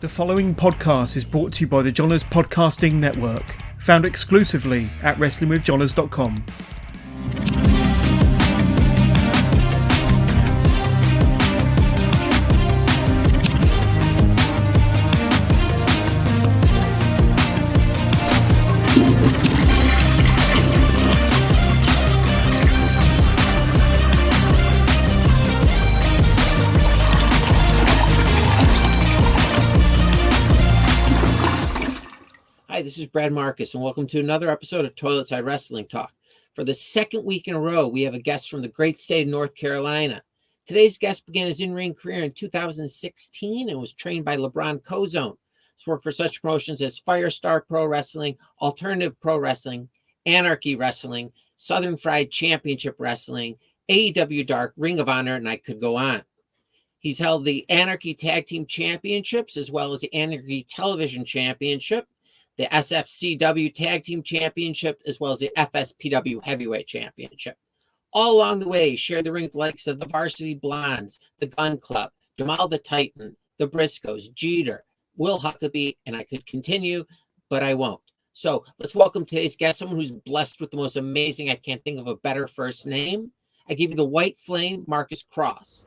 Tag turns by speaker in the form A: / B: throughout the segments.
A: The following podcast is brought to you by the Johners Podcasting Network, found exclusively at WrestlingWithJohners.com.
B: Hi, this is Brad Marcus, and welcome to another episode of Toilet Side Wrestling Talk. For the second week in a row, we have a guest from the great state of North Carolina. Today's guest began his in-ring career in 2016 and was trained by LeBron Cozone. He's worked for such promotions as Firestar Pro Wrestling, Alternative Pro Wrestling, Anarchy Wrestling, Southern Fried Championship Wrestling, AEW Dark, Ring of Honor, and I could go on. He's held the Anarchy Tag Team Championships as well as the Anarchy Television Championship, the SFCW Tag Team Championship, as well as the FSPW Heavyweight Championship. All along the way, shared the ring with the likes of the Varsity Blondes, the Gun Club, Jamal the Titan, the Briscoes, Jeter, Will Huckabee, and I could continue, but I won't. So let's welcome today's guest, someone who's blessed with the most amazing, I can't think of a better first name. I give you the White Flame, Marcus Kross.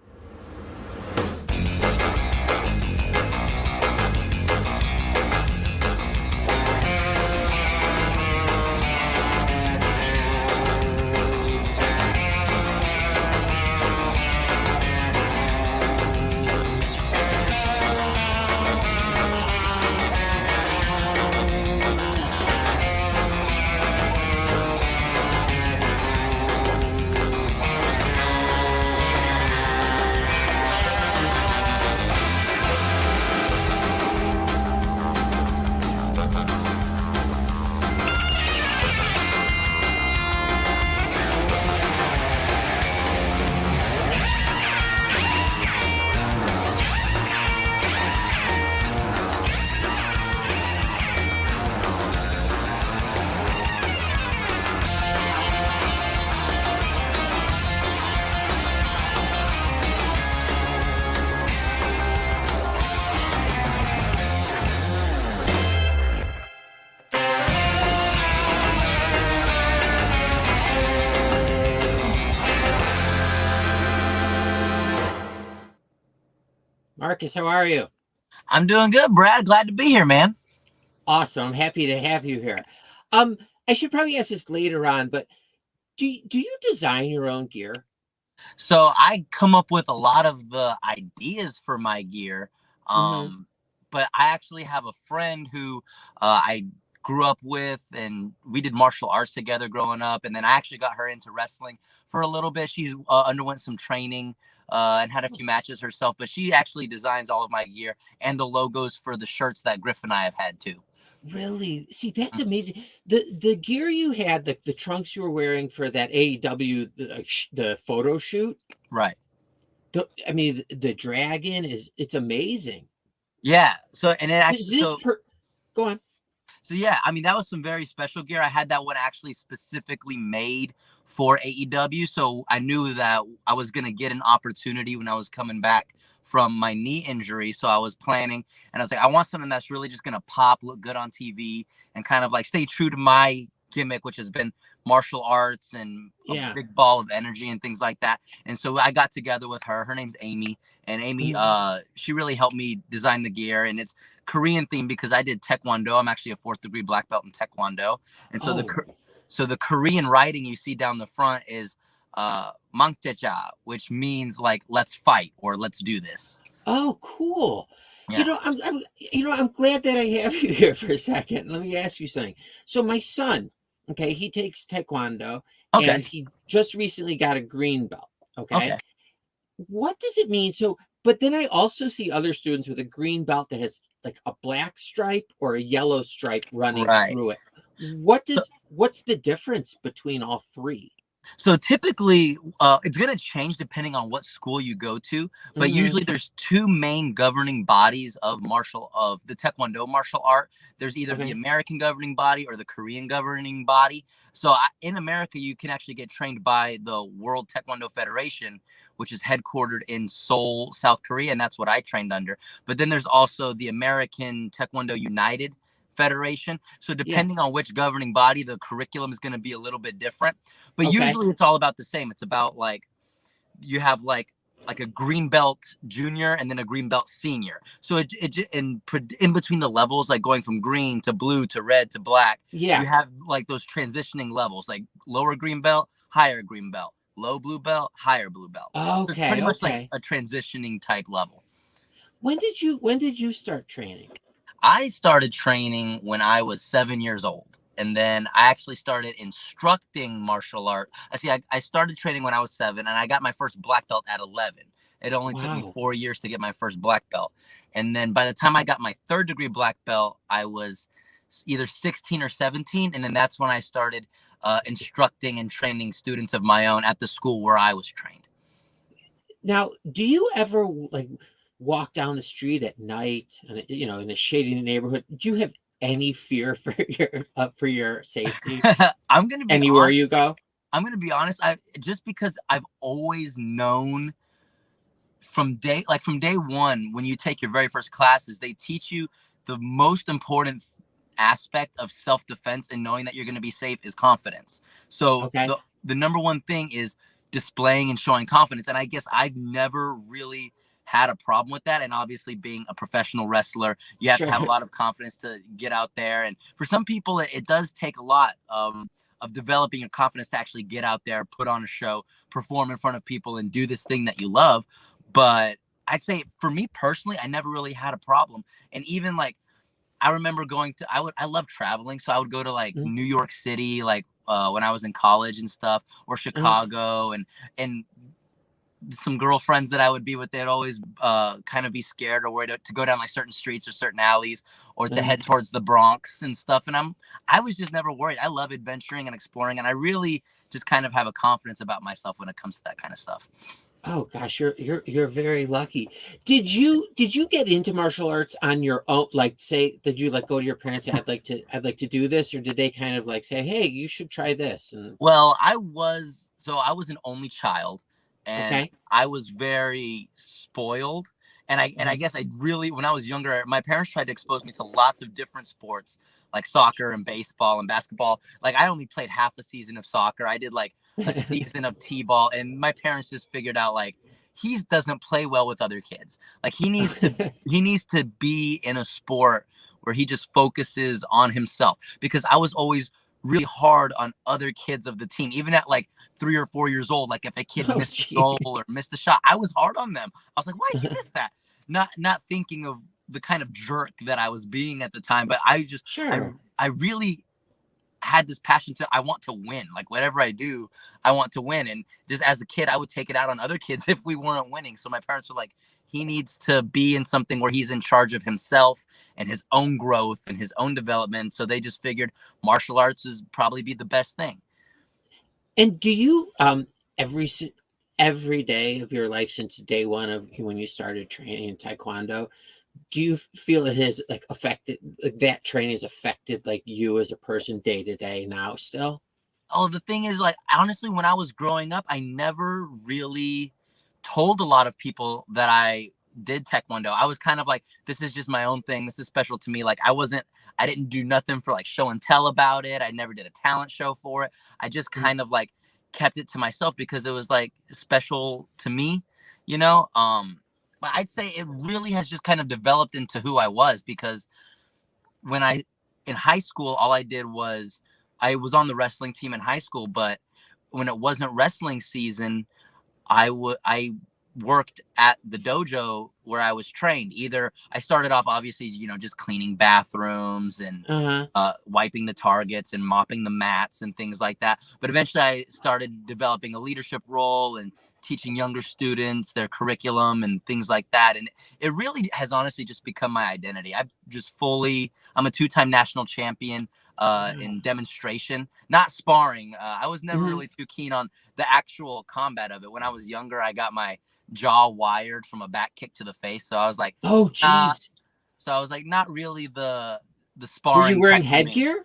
B: Marcus, how are you?
C: I'm doing good, Brad. Glad to be here, man.
B: Awesome. I'm happy to have you here. I should probably ask this later on, but do you design your own gear?
C: So I come up with a lot of the ideas for my gear. But I actually have a friend who I grew up with, and we did martial arts together growing up. And then I actually got her into wrestling for a little bit. She's underwent some training and had a few matches herself, but she actually designs all of my gear and the logos for the shirts that Griff and I have had too.
B: Really? See, that's amazing. The gear you had, the trunks you were wearing for that AEW, the photo shoot.
C: Right.
B: The dragon it's amazing.
C: Yeah. So, and it actually,
B: go on.
C: So yeah, I mean, that was some very special gear. I had that one actually specifically made for AEW. So I knew that I was going to get an opportunity when I was coming back from my knee injury. So I was planning, and I was like, I want something that's really just going to pop, look good on TV, and kind of like stay true to my gimmick, which has been martial arts and a big ball of energy and things like that. And so I got together with her. Her name's Amy. And Amy, she really helped me design the gear, and it's Korean themed because I did Taekwondo. I'm actually a 4th degree black belt in Taekwondo. And so the Korean writing you see down the front is Mangteja, which means like let's fight or let's do this.
B: Oh, cool.
C: Yeah.
B: I'm glad that I have you here for a second. Let me ask you something. So my son, okay, he takes Taekwondo, and he just recently got a green belt. Okay. What does it mean? So, but then I also see other students with a green belt that has like a black stripe or a yellow stripe running through it. What's the difference between all three?
C: So typically, it's going to change depending on what school you go to. But usually, there's two main governing bodies of the Taekwondo martial art. There's either the American governing body or the Korean governing body. So in America, you can actually get trained by the World Taekwondo Federation, which is headquartered in Seoul, South Korea, and that's what I trained under. But then there's also the American Taekwondo United Federation. So depending on which governing body, the curriculum is going to be a little bit different. But usually it's all about the same. It's about like you have like a green belt junior and then a green belt senior. So in between the levels, like going from green to blue to red to black, you have like those transitioning levels, like lower green belt, higher green belt, low blue belt, higher blue belt. So it's pretty much like a transitioning type level.
B: When did you start training?
C: I started training when I was 7 years old. And then I actually started instructing martial art. I started training when I was 7, and I got my first black belt at 11. It only took me 4 years to get my first black belt. And then by the time I got my 3rd degree black belt, I was either 16 or 17. And then that's when I started instructing and training students of my own at the school where I was trained.
B: Now, do you ever like walk down the street at night, and in a shady neighborhood? Do you have any fear for your safety?
C: I'm gonna be
B: anywhere honest, you go.
C: I'm gonna be honest. Just because I've always known from day one, when you take your very first classes, they teach you the most important aspect of self-defense and knowing that you're going to be safe is confidence. So the number one thing is displaying and showing confidence. And I guess I've never really had a problem with that. And obviously being a professional wrestler, you have to have a lot of confidence to get out there. And for some people, it does take a lot of developing your confidence to actually get out there, put on a show, perform in front of people, and do this thing that you love. But I'd say for me personally, I never really had a problem. And even like, I remember I love traveling. So I would go to like New York City, like when I was in college and stuff, or Chicago, and some girlfriends that I would be with, they'd always kind of be scared or worried to go down like certain streets or certain alleys or to head towards the Bronx and stuff. And I was just never worried. I love adventuring and exploring, and I really just kind of have a confidence about myself when it comes to that kind of stuff.
B: Oh gosh, you're very lucky. Did you get into martial arts on your own? Like, say, did you like go to your parents and I'd like to do this, or did they kind of like say, hey, you should try this? And
C: well, I was an only child, and I was very spoiled. And I guess I really, when I was younger, my parents tried to expose me to lots of different sports, like soccer and baseball and basketball. Like I only played half a season of soccer. I did like a season of t-ball, and my parents just figured out like he doesn't play well with other kids. Like he needs to be in a sport where he just focuses on himself, because I was always really hard on other kids of the team, even at like 3 or 4 years old. Like if a kid missed a goal or missed a shot, I was hard on them. I was like, why did you miss that? Not thinking of the kind of jerk that I was being at the time, but I just I really had this passion I want to win. Like whatever I do, I want to win. And just as a kid, I would take it out on other kids if we weren't winning. So my parents were like, he needs to be in something where he's in charge of himself and his own growth and his own development. So they just figured martial arts is probably be the best thing.
B: And do you every day of your life since day one of when you started training in Taekwondo, do you feel it has like affected, like that training has affected like you as a person day to day now still?
C: Oh, the thing is, like, honestly, when I was growing up, I never really told a lot of people that I did Taekwondo. I was kind of like, this is just my own thing. This is special to me. Like I didn't do nothing for like show and tell about it. I never did a talent show for it. I just kind of like kept it to myself because it was like special to me, you know? But I'd say it really has just kind of developed into who I was, because in high school, all I did was I was on the wrestling team in high school, but when it wasn't wrestling season, I worked at the dojo where I was trained. Either I started off, obviously, just cleaning bathrooms and wiping the targets and mopping the mats and things like that. But eventually I started developing a leadership role and teaching younger students their curriculum and things like that. And it really has honestly just become my identity. I'm a 2-time national champion in demonstration, not sparring. I was never really too keen on the actual combat of it. When I was younger, I got my jaw wired from a back kick to the face. So I was like,
B: oh, geez.
C: So I was like, not really the
B: Were
C: sparring.
B: you wearing headgear?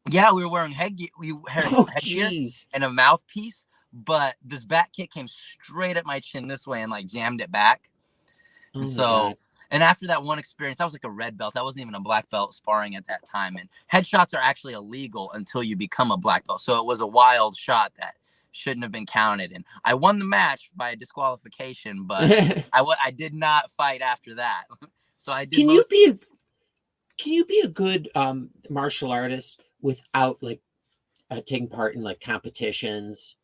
C: Yeah, we were wearing headgear. Headgear and a mouthpiece. But this back kick came straight at my chin this way and like jammed it back.
B: Oh,
C: so, and after that one experience, I was like a red belt. I wasn't even a black belt sparring at that time. And headshots are actually illegal until you become a black belt. So it was a wild shot that shouldn't have been counted. And I won the match by disqualification, but I did not fight after that. So I did. Can
B: you be a good martial artist without like taking part in like competitions?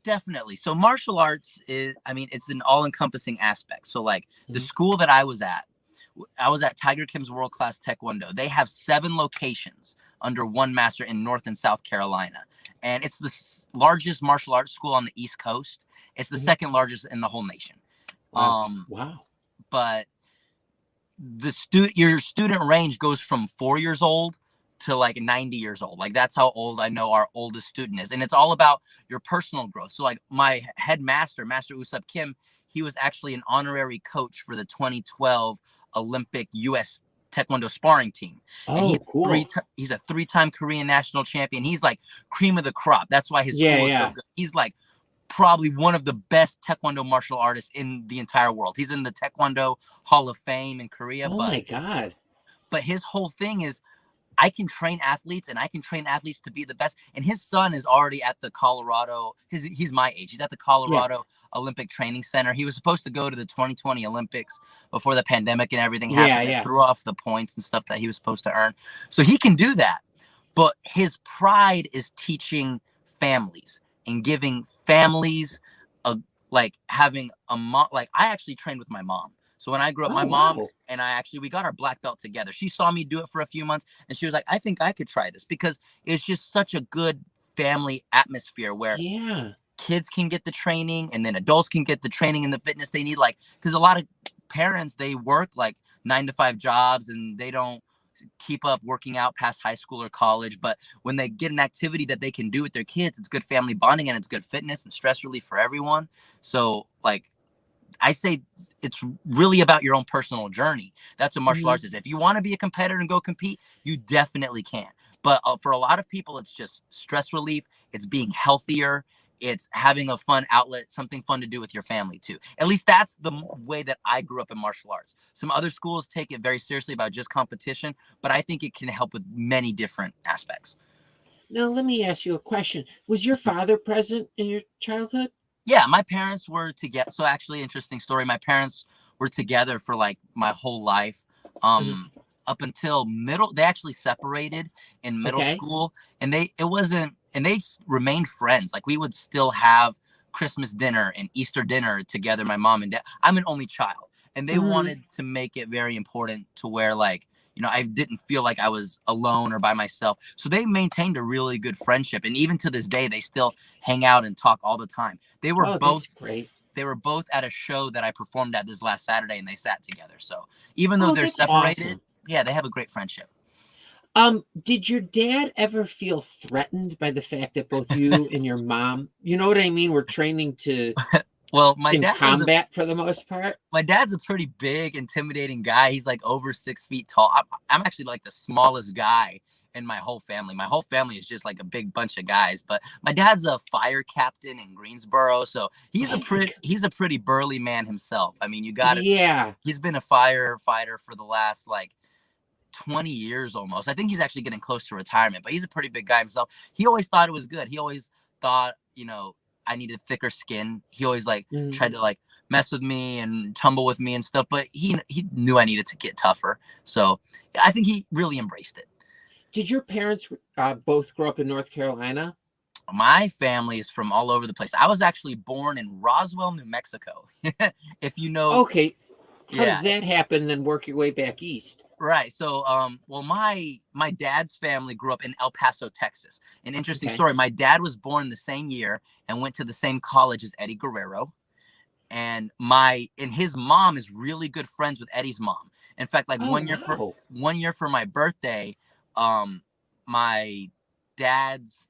C: Definitely. So martial arts it's an all-encompassing aspect. So like the school that I was at Tiger Kim's World Class Taekwondo. They have 7 locations under one master in North and South Carolina. And it's the largest martial arts school on the East Coast. It's the second largest in the whole nation.
B: Wow.
C: But your student range goes from 4 years old to like 90 years old. Like that's how old I know our oldest student is. And it's all about your personal growth. So like my headmaster, Master Usap Kim, he was actually an honorary coach for the 2012 Olympic U.S. Taekwondo sparring team.
B: Oh, cool.
C: He's a 3-time Korean national champion. He's like cream of the crop. That's why his school is so good. He's like probably one of the best Taekwondo martial artists in the entire world. He's in the Taekwondo Hall of Fame in Korea.
B: Oh my God.
C: But his whole thing is, I can train athletes and I can train athletes to be the best. And his son is already at the Colorado. He's my age. He's at the Colorado Olympic Training Center. He was supposed to go to the 2020 Olympics before the pandemic and everything happened. They threw off the points and stuff that he was supposed to earn. So he can do that. But his pride is teaching families and giving families having a mom. Like I actually trained with my mom. So when I grew up, my mom and we got our black belt together. She saw me do it for a few months and she was like, I think I could try this, because it's just such a good family atmosphere where kids can get the training and then adults can get the training and the fitness they need. Like, because a lot of parents, they work like 9-to-5 jobs and they don't keep up working out past high school or college. But when they get an activity that they can do with their kids, it's good family bonding and it's good fitness and stress relief for everyone. So like, I say it's really about your own personal journey. That's what martial arts is. If you want to be a competitor and go compete, you definitely can. But for a lot of people, it's just stress relief. It's being healthier. It's having a fun outlet, something fun to do with your family too. At least that's the way that I grew up in martial arts. Some other schools take it very seriously about just competition, but I think it can help with many different aspects.
B: Now, let me ask you a question. Was your father present in your childhood?
C: Yeah, my parents were together. So actually, interesting story. My parents were together for like my whole life. Up until they actually separated in middle school, and they remained friends. Like we would still have Christmas dinner and Easter dinner together, my mom and dad. I'm an only child, and they wanted to make it very important to where like, you know, I didn't feel like I was alone or by myself. So they maintained a really good friendship. And even to this day, they still hang out and talk all the time. They were both great. They were both at a show that I performed at this last Saturday, and they sat together. So even though they're separated, they have a great friendship.
B: Did your dad ever feel threatened by the fact that both you and your mom, you know what I mean, were training to
C: my dad
B: combat for the most part?
C: My dad's a pretty big, intimidating guy. He's like over 6 feet tall. I'm actually like the smallest guy in my whole family. My whole family is just like a big bunch of guys. But my dad's a fire captain in Greensboro, so he's a pretty burly man himself. I mean, you got it. Yeah. He's been a firefighter for the last like 20 years almost. I think he's actually getting close to retirement, but he's a pretty big guy himself. He always thought it was good. He always thought, you know, I needed thicker skin. He always like tried to like mess with me and tumble with me and stuff, but he knew I needed to get tougher. So I think he really embraced it.
B: Did your parents both grow up in North Carolina?
C: My family is from all over the place. I was actually born in Roswell, New Mexico. If you know.
B: Okay. How does that happen and then work your way back east?
C: Right. So, well, my dad's family grew up in El Paso, Texas. An interesting
B: Okay.
C: story. My dad was born the same year and went to the same college as Eddie Guerrero. And his mom is really good friends with Eddie's mom. In fact, like
B: Oh, wow.
C: 1 year for my birthday, my dad's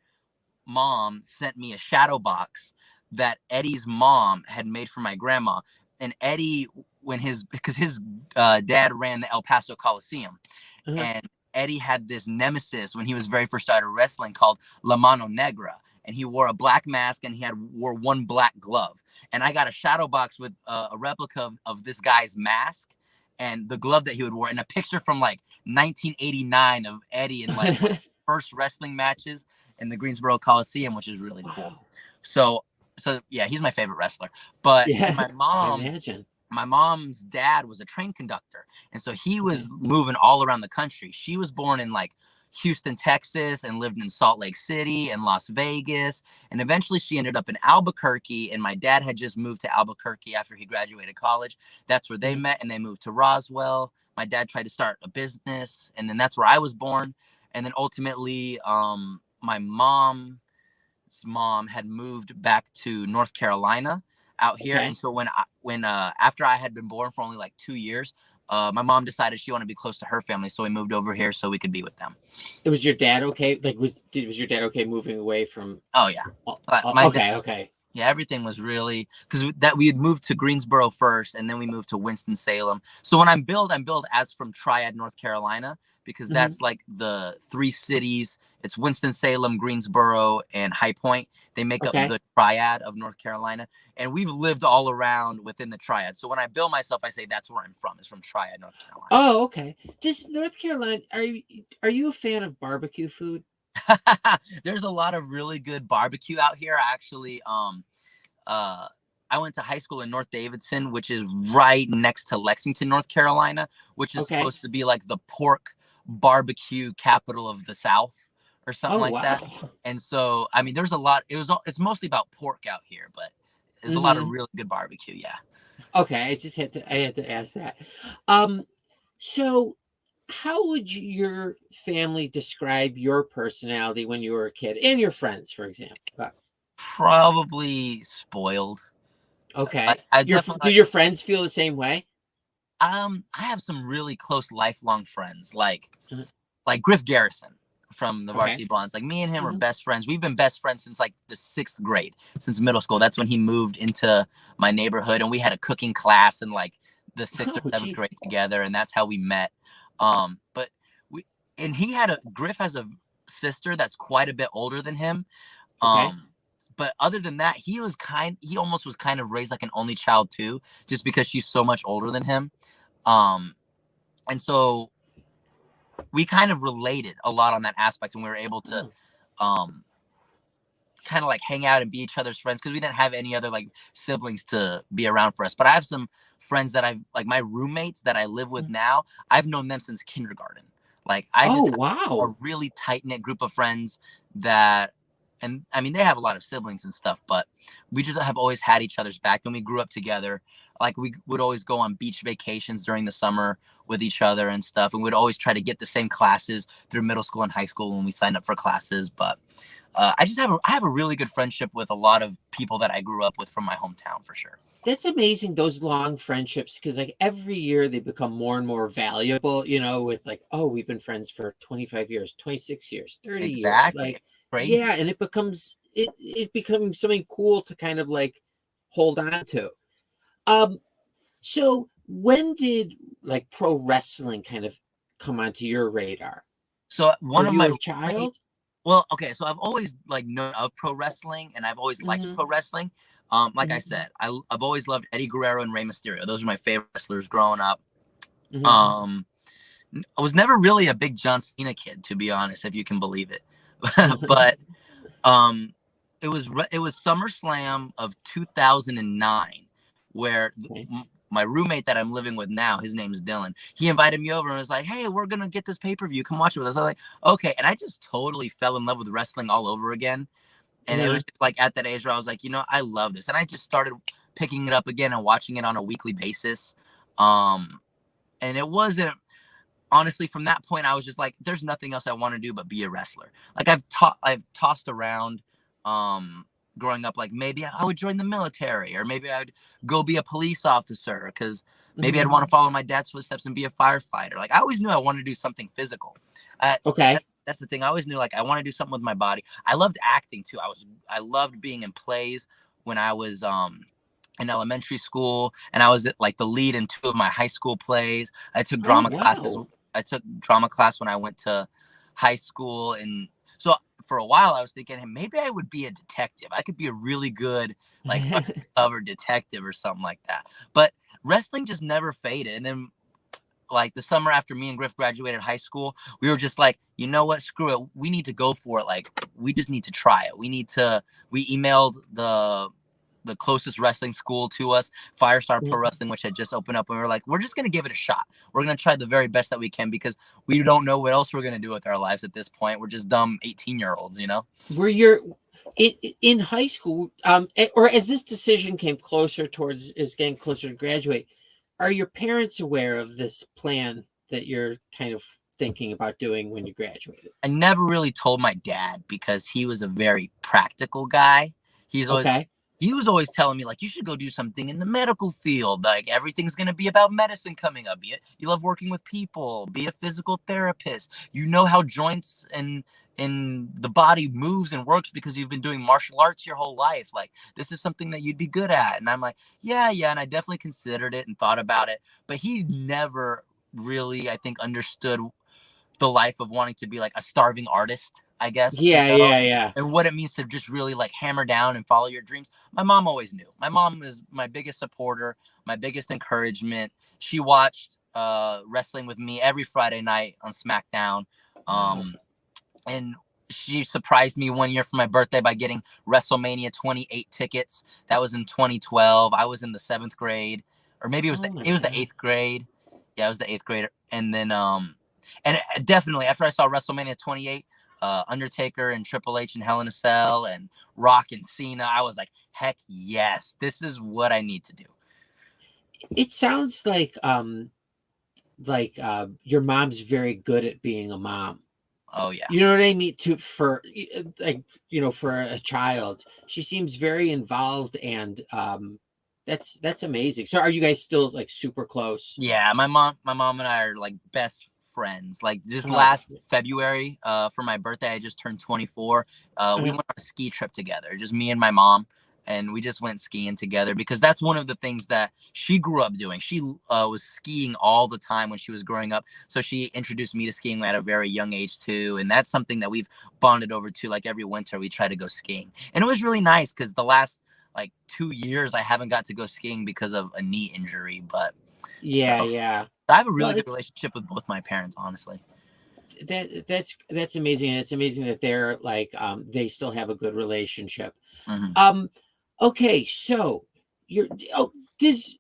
C: mom sent me a shadow box that Eddie's mom had made for my grandma. And Eddie, because his dad ran the El Paso Coliseum,
B: Uh-huh.
C: and Eddie had this nemesis when he was very first started wrestling called La Mano Negra. And he wore a black mask and wore one black glove. And I got a shadow box with a replica of this guy's mask and the glove that he would wear, and a picture from like 1989 of Eddie in like first wrestling matches in the Greensboro Coliseum, which is really cool.
B: Wow.
C: So yeah, he's my favorite wrestler. But
B: Yeah,
C: and
B: I imagine.
C: my mom's dad was a train conductor, and so he was moving all around the country. She was born in like Houston, Texas, and lived in Salt Lake City and Las Vegas, and eventually she ended up in Albuquerque. And my dad had just moved to Albuquerque after he graduated college. That's where they met, and they moved to Roswell. My dad tried to start a business, and then that's where I was born. And then ultimately, my mom's mom had moved back to North Carolina out here.
B: Okay.
C: And so after I had been born for only like 2 years, my mom decided she wanted to be close to her family, so we moved over here so we could be with them.
B: Was your dad okay? Like, was your dad okay moving away from?
C: Oh yeah,
B: Okay.
C: yeah, everything was really, because we had moved to Greensboro first, and then we moved to Winston-Salem. So when I'm billed as from Triad, North Carolina, because that's like the three cities. It's Winston-Salem, Greensboro, and High Point. They make up the Triad of North Carolina, and we've lived all around within the Triad. So when I bill myself, I say that's where I'm from. Is from Triad, North Carolina.
B: Oh, okay. Just North Carolina. Are you a fan of barbecue food?
C: There's a lot of really good barbecue out here. Actually, I went to high school in North Davidson, which is right next to Lexington, North Carolina, which is supposed to be like the pork barbecue capital of the South or something like that. And so, I mean, there's a lot. It's mostly about pork out here, but there's a lot of really good barbecue. Yeah.
B: Okay, I had to ask that. So how would your family describe your personality when you were a kid, and your friends, for example?
C: Probably spoiled.
B: Okay.
C: Do
B: your friends feel the same way?
C: I have some really close lifelong friends, like Griff Garrison from the Varsity Blondes. Like me and him are best friends. We've been best friends since like the 6th grade, since middle school. That's when he moved into my neighborhood, and we had a cooking class in like the 6th or 7th grade together, and that's how we met. But Griff has a sister that's quite a bit older than him. But other than that, he almost was kind of raised like an only child too, just because she's so much older than him. And so we kind of related a lot on that aspect, and we were able to kind of like hang out and be each other's friends, because we didn't have any other like siblings to be around for us. But I have some friends that I've like my roommates that I live with now. I've known them since kindergarten. Like I just have a really tight-knit group of friends that, and I mean, they have a lot of siblings and stuff, but we just have always had each other's back, and we grew up together. Like we would always go on beach vacations during the summer with each other and stuff. And we'd always try to get the same classes through middle school and high school when we signed up for classes. But I have a really good friendship with a lot of people that I grew up with from my hometown, for sure.
B: That's amazing, those long friendships, because like every year they become more and more valuable, with like, oh, we've been friends for 25 years, 26 years, 30 years. Like,
C: crazy.
B: Yeah, and it becomes something cool to kind of like hold on to. So when did like pro wrestling kind of come onto your radar?
C: So one
B: Were
C: of
B: you
C: my
B: a child?
C: Well, okay, so I've always like known of pro wrestling, and I've always liked pro wrestling. Like I said, I've always loved Eddie Guerrero and Rey Mysterio. Those are my favorite wrestlers growing up. I was never really a big John Cena kid, to be honest, if you can believe it. But it was SummerSlam of 2009, where my roommate that I'm living with now, his name's Dylan, he invited me over and was like, hey, we're gonna get this pay-per-view, come watch it with us. I was like, okay. And I just totally fell in love with wrestling all over again. And it was just like at that age where I was like, I love this. And I just started picking it up again and watching it on a weekly basis. And it wasn't honestly, from that point, I was just like, there's nothing else I want to do but be a wrestler. Like I've tossed around, growing up, like maybe I would join the military, or maybe I'd go be a police officer, because maybe I'd want to follow my dad's footsteps and be a firefighter. Like I always knew I wanted to do something physical.
B: Okay.
C: That's the thing. I always knew, like, I want to do something with my body. I loved acting too. I loved being in plays when I was in elementary school, and I was like the lead in 2 of my high school plays. I took drama classes. I took drama class when I went to high school, and so for a while I was thinking, hey, maybe I would be a detective. I could be a really good like undercover detective or something like that. But wrestling just never faded. And then like the summer after me and Griff graduated high school, we were just like, you know what, screw it, we need to go for it. Like we just need to try it. We emailed the closest wrestling school to us, Firestar Pro Wrestling, which had just opened up, and we were like, we're just going to give it a shot. We're going to try the very best that we can, because we don't know what else we're going to do with our lives at this point. We're just dumb 18-year-olds, you know?
B: Were you in high school, or as this decision came closer towards is getting closer to graduate, are your parents aware of this plan that you're kind of thinking about doing when you graduated?
C: I never really told my dad, because he was a very practical guy. He was always telling me, like, you should go do something in the medical field. Like, everything's going to be about medicine coming up. You love working with people. Be a physical therapist. You know how joints and the body moves and works because you've been doing martial arts your whole life. Like, this is something that you'd be good at. And I'm like, yeah. And I definitely considered it and thought about it. But he never really, I think, understood the life of wanting to be like a starving artist, I guess.
B: Yeah.
C: And what it means to just really like hammer down and follow your dreams. My mom always knew. My mom is my biggest supporter, my biggest encouragement. She watched wrestling with me every Friday night on SmackDown. And she surprised me one year for my birthday by getting WrestleMania 28 tickets. That was in 2012. I was in the 7th grade, or maybe it was the 8th grade. Yeah, it was the 8th grade. And then and definitely after I saw WrestleMania 28, Undertaker and Triple H and Hell in a Cell and Rock and Cena, I was like, heck yes, this is what I need to do.
B: It sounds like your mom's very good at being a mom.
C: Oh yeah.
B: You know what I mean? For a child, she seems very involved, and that's amazing. So are you guys still like super close?
C: Yeah, my mom and I are like best friends. Like just last February, for my birthday, I just turned 24. We went on a ski trip together, just me and my mom. And we just went skiing together, because that's one of the things that she grew up doing. She was skiing all the time when she was growing up. So she introduced me to skiing at a very young age too. And that's something that we've bonded over to. Like every winter we try to go skiing. And it was really nice, because the last like 2 years I haven't got to go skiing because of a knee injury. But
B: yeah.
C: I have a really good relationship with both my parents, honestly.
B: That's amazing. And it's amazing that they're like, they still have a good relationship. Okay, so is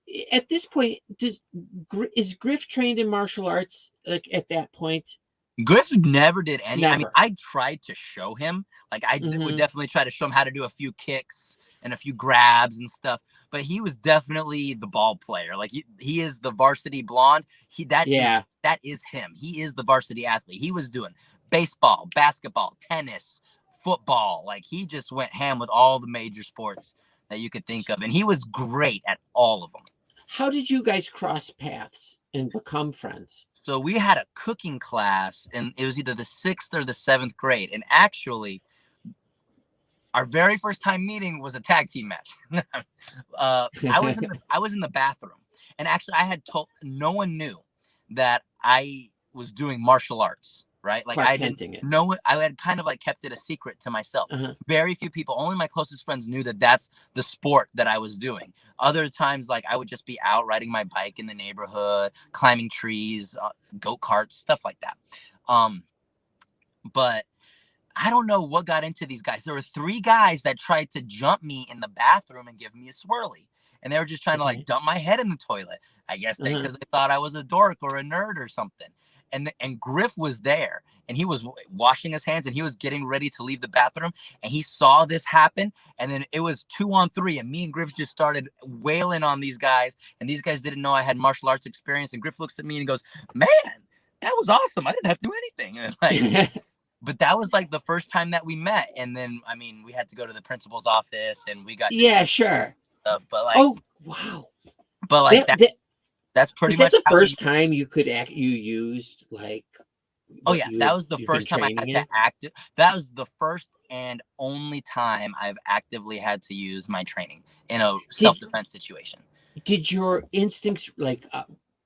B: Griff trained in martial arts like at that point?
C: Griff never did any.
B: Never.
C: I mean, I tried to show him. Like I would definitely try to show him how to do a few kicks and a few grabs and stuff. But he was definitely the ball player. Like he is the varsity blonde. That is him. He is the varsity athlete. He was doing baseball, basketball, tennis, football. Like he just went ham with all the major sports that you could think of, and he was great at all of them.
B: How did you guys cross paths and become friends?
C: So we had a cooking class, and it was either the 6th or the 7th grade. And actually, our very first time meeting was a tag team match. I was in the bathroom, and actually, I had told no one knew that I was doing martial arts. Right? Like I didn't know it. I had kind of like kept it a secret to myself. Very few people, only my closest friends knew that that's the sport that I was doing. Other times, like I would just be out riding my bike in the neighborhood, climbing trees, go-karts, stuff like that. But I don't know what got into these guys. There were 3 guys that tried to jump me in the bathroom and give me a swirly. And they were just trying to like dump my head in the toilet. I guess because they thought I was a dork or a nerd or something. And Griff was there, and he was washing his hands, and he was getting ready to leave the bathroom, and he saw this happen. And then it was 2-on-3, and me and Griff just started wailing on these guys, and these guys didn't know I had martial arts experience. And Griff looks at me and he goes, "Man, that was awesome. I didn't have to do anything. And like, but that was like the first time that we met. And then, I mean, we had to go to the principal's office and we got
B: sure.
C: stuff, but like,
B: Oh, wow.
C: but like that's pretty
B: was that
C: much
B: the
C: how
B: first time you used like
C: Oh
B: what
C: yeah, that was the
B: you've
C: first
B: been
C: time I had
B: training
C: to that was the first and only time I've actively had to use my training in a self-defense situation.
B: Did your instincts like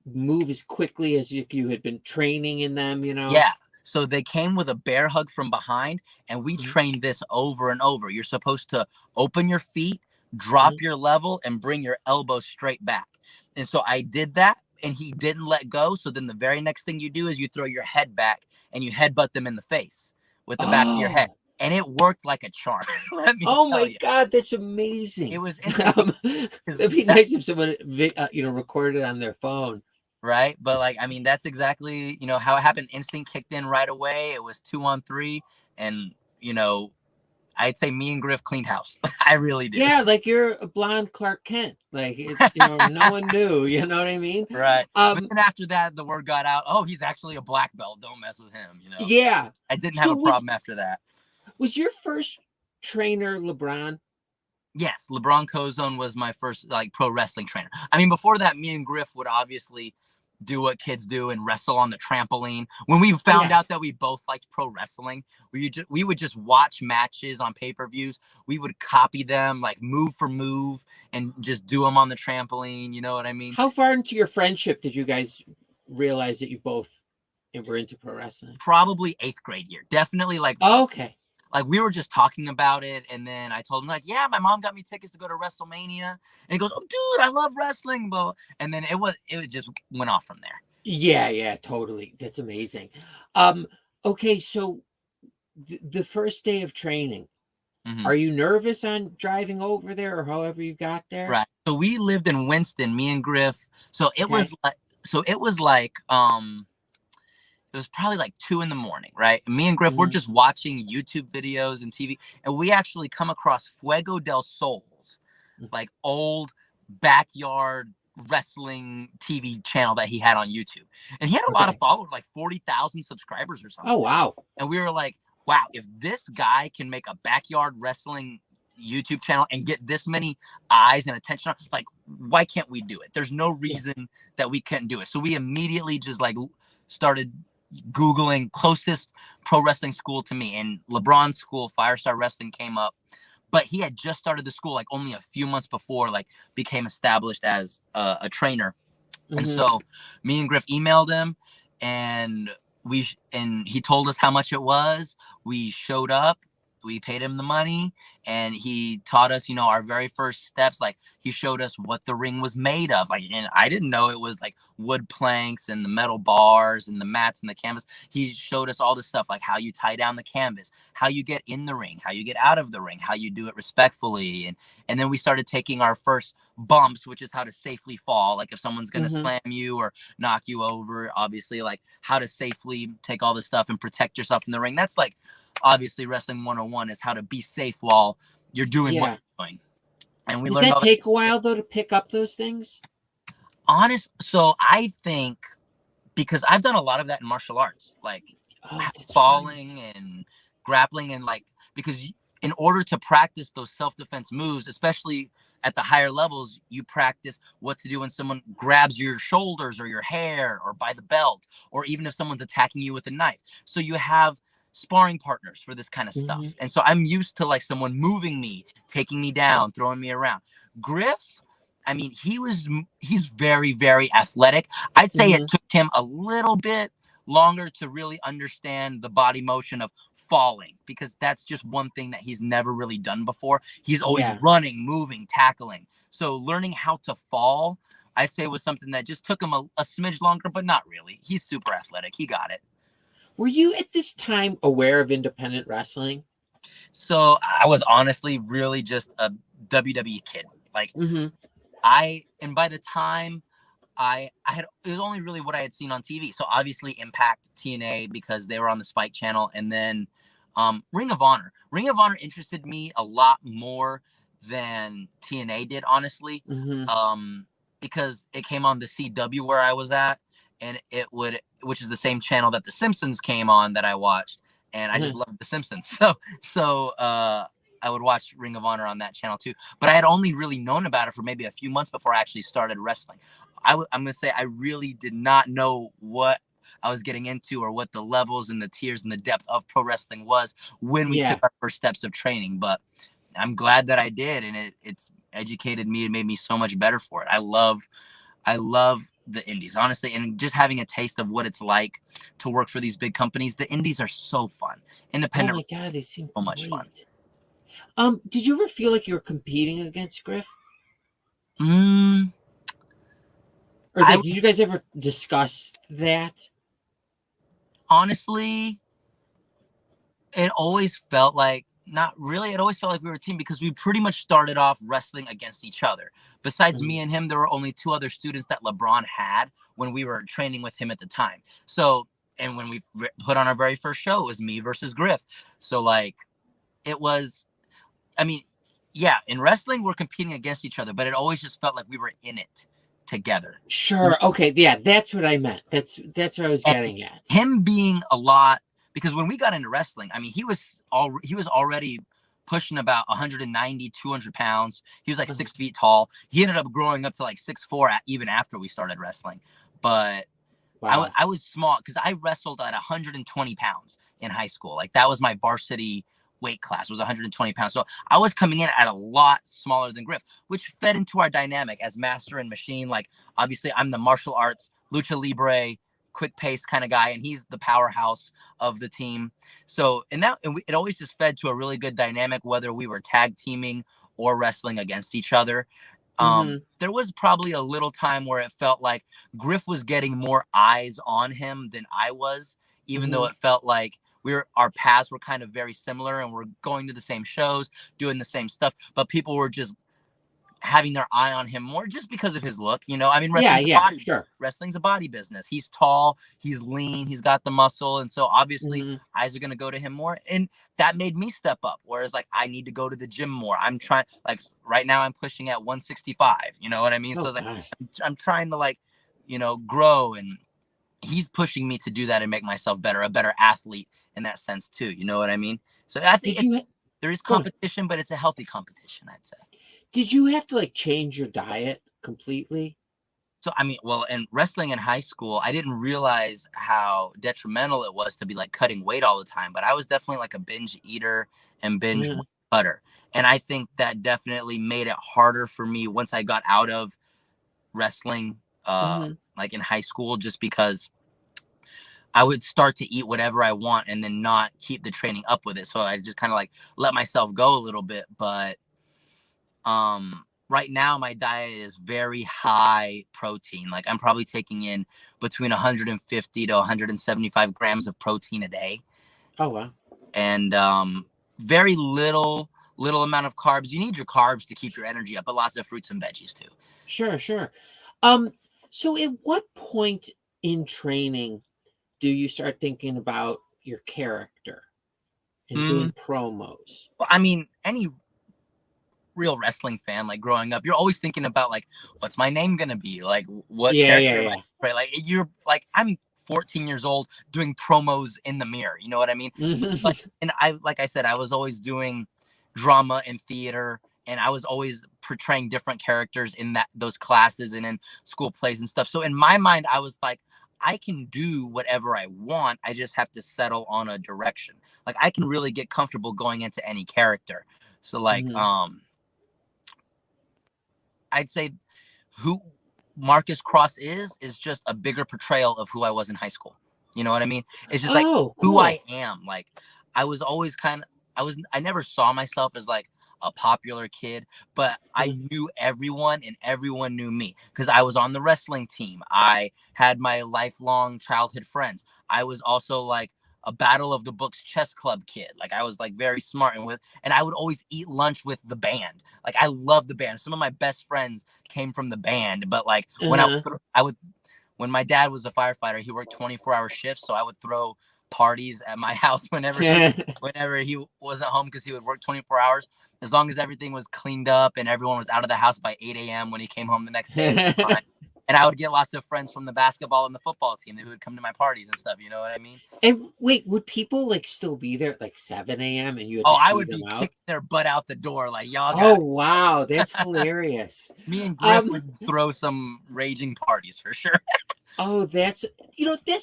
B: move as quickly as you had been training in them, you know?
C: Yeah. So they came with a bear hug from behind, and we
B: Mhm.
C: trained this over and over. You're supposed to open your feet, drop your level, and bring your elbows straight back. And so I did that, and he didn't let go. So then the very next thing you do is you throw your head back and you headbutt them in the face with the back of your head. And it worked like a charm. Let me
B: Oh
C: tell
B: my
C: you.
B: God, that's amazing.
C: It was instant.
B: It'd be nice if someone recorded on their phone.
C: Right. But like, I mean, that's exactly, you know, how it happened. Instinct kicked in right away. It was 2-on-3. And, you know, I'd say me and Griff cleaned house. I really did.
B: Yeah, like you're a blonde Clark Kent. Like, no one knew. You know what I mean?
C: Right. But then after that, the word got out. Oh, he's actually a black belt. Don't mess with him. You know.
B: Yeah.
C: I didn't have a problem after that.
B: Was your first trainer LeBron?
C: Yes, LeBron Cozone was my first like pro wrestling trainer. I mean, before that, me and Griff would obviously do what kids do and wrestle on the trampoline. When we found out that we both liked pro wrestling, we would just watch matches on pay-per-views. We would copy them like move for move and just do them on the trampoline. You know what I mean?
B: How far into your friendship did you guys realize that you both were into pro wrestling?
C: Probably 8th grade year. Definitely like.
B: Okay.
C: Like we were just talking about it, and then I told him like, yeah, my mom got me tickets to go to WrestleMania, and he goes, oh, dude, I love wrestling, bro. And then it just went off from there.
B: Yeah, totally. That's amazing. Okay, so the first day of training, are you nervous on driving over there, or however you got there?
C: Right. So we lived in Winston, me and Griff. So it was like it was probably like 2 a.m, right? And me and Griff, we're just watching YouTube videos and TV, and we actually come across Fuego del Sol's, like old backyard wrestling TV channel that he had on YouTube. And he had a lot of followers, like 40,000 subscribers or something.
B: Oh, wow.
C: And we were like, wow, if this guy can make a backyard wrestling YouTube channel and get this many eyes and attention, like, why can't we do it? There's no reason that we couldn't do it. So we immediately just like started Googling closest pro wrestling school to me, and LeBron's school, Firestar Wrestling, came up, but he had just started the school like only a few months before, like became established as a trainer. And so me and Griff emailed him, and he told us how much it was. We showed up, we paid him the money, and he taught us, you know, our very first steps. Like he showed us what the ring was made of. Like, and I didn't know it was like wood planks and the metal bars and the mats and the canvas. He showed us all this stuff, like how you tie down the canvas, how you get in the ring, how you get out of the ring, how you do it respectfully. And then we started taking our first bumps, which is how to safely fall. Like if someone's going to slam you or knock you over, obviously, like how to safely take all this stuff and protect yourself in the ring. That's like, obviously, wrestling 101 is how to be safe while you're doing what you're doing. And we
B: Does
C: learned
B: that take a while though to pick up those things?
C: So I think because I've done a lot of that in martial arts, like falling and grappling, and like because in order to practice those self-defense moves, especially at the higher levels, you practice what to do when someone grabs your shoulders or your hair or by the belt, or even if someone's attacking you with a knife. So you have sparring partners for this kind of stuff. And so I'm used to like someone moving me, taking me down, throwing me around. Griff, I mean, he's very, very athletic. I'd say it took him a little bit longer to really understand the body motion of falling, because that's just one thing that he's never really done before. He's always running, moving, tackling. So learning how to fall, I'd say, was something that just took him a smidge longer, but not really. He's super athletic. He got it.
B: Were you at this time aware of independent wrestling?
C: So I was honestly really just a WWE kid. Like and by the time I had, it was only really what I had seen on TV. So obviously Impact, TNA, because they were on the Spike channel, and then Ring of Honor. Ring of Honor interested me a lot more than TNA did, honestly, because it came on the CW where I was at. And it would which is the same channel that The Simpsons came on that I watched, and I just loved The Simpsons. So I would watch Ring of Honor on that channel too. But I had only really known about it for maybe a few months before I actually started wrestling. I'm gonna say I really did not know what I was getting into or what the levels and the tiers and the depth of pro wrestling was when we took our first steps of training. But I'm glad that I did, and it's educated me and made me so much better for it. I love the indies, honestly, and just having a taste of what it's like to work for these big companies. The indies are so fun. Independent.
B: Oh my God, they seem
C: so much fun.
B: Did you ever feel like you were competing against Griff?
C: Or
B: did you guys ever discuss that?
C: Honestly, it always felt like, not really, it always felt like we were a team because we pretty much started off wrestling against each other. Besides me and him, there were only 2 other students that LeBron had when we were training with him at the time. So, and when we put on our very first show, it was me versus Griff. So like, it was, I mean, yeah, in wrestling, we're competing against each other, but it always just felt like we were in it together.
B: Sure. Okay. Yeah, that's what I meant. That's what I was getting at.
C: Him being a lot, because when we got into wrestling, I mean, he was already pushing about 190, 200 pounds. He was like 6 feet tall. He ended up growing up to like 6'4" even after we started wrestling. But I was small because I wrestled at 120 pounds in high school. Like that was my varsity weight class, was 120 pounds. So I was coming in at a lot smaller than Griff, which fed into our dynamic as master and machine. Like obviously I'm the martial arts, lucha libre, quick pace kind of guy, and he's the powerhouse of the team. So it always just fed to a really good dynamic, whether we were tag teaming or wrestling against each other. There was probably a little time where it felt like Griff was getting more eyes on him than I was, even though it felt like our paths were kind of very similar and we're going to the same shows, doing the same stuff, but people were just having their eye on him more just because of his look, you know. I mean, wrestling's a body business. He's tall, he's lean, he's got the muscle, and so obviously eyes are going to go to him more, and that made me step up, whereas like I need to go to the gym more. I'm trying, like right now I'm pushing at 165, you know what I mean? So it's like I'm trying to like, you know, grow, and he's pushing me to do that and make myself better, a better athlete in that sense too, you know what I mean? So I think there is competition, but it's a healthy competition, I'd say.
B: Did you have to like change your diet completely?
C: So, I mean, well, in wrestling in high school, I didn't realize how detrimental it was to be like cutting weight all the time, but I was definitely like a binge eater and binge butter. And I think that definitely made it harder for me once I got out of wrestling, like in high school, just because I would start to eat whatever I want and then not keep the training up with it. So I just kind of like let myself go a little bit. But right now my diet is very high protein. Like I'm probably taking in between 150 to 175 grams of protein a day.
B: Oh, wow.
C: And very little amount of carbs. You need your carbs to keep your energy up, but lots of fruits and veggies too.
B: Sure. So at what point in training do you start thinking about your character and doing promos?
C: Well, I mean, any real wrestling fan, like growing up, you're always thinking about like, what's my name gonna be? Like, what character? Right? Like, you're like, I'm 14 years old doing promos in the mirror. You know what I mean? And like I said, I was always doing drama and theater, and I was always portraying different characters in those classes and in school plays and stuff. So in my mind, I was like, I can do whatever I want. I just have to settle on a direction. Like I can really get comfortable going into any character. So like, I'd say who Marcus Kross is just a bigger portrayal of who I was in high school. You know what I mean? It's just who I am. Like I was always I never saw myself as like a popular kid, but I knew everyone and everyone knew me because I was on the wrestling team. I had my lifelong childhood friends. I was also like a Battle of the Books chess club kid. Like I was like very smart and I would always eat lunch with the band. Like I love the band. Some of my best friends came from the band, but like when when my dad was a firefighter, he worked 24-hour shifts, so I would throw parties at my house whenever he wasn't home because he would work 24 hours. As long as everything was cleaned up and everyone was out of the house by 8 a.m. when he came home the next day. And I would get lots of friends from the basketball and the football team who would come to my parties and stuff. You know what I mean?
B: And wait, would people like still be there at like 7 a.m. and you had
C: Oh,
B: to
C: I
B: see
C: would
B: them
C: be
B: out?
C: kicking their butt out the door. Like, y'all got
B: Oh, wow. That's hilarious.
C: me and Griff would throw some raging parties for sure.
B: Oh, that's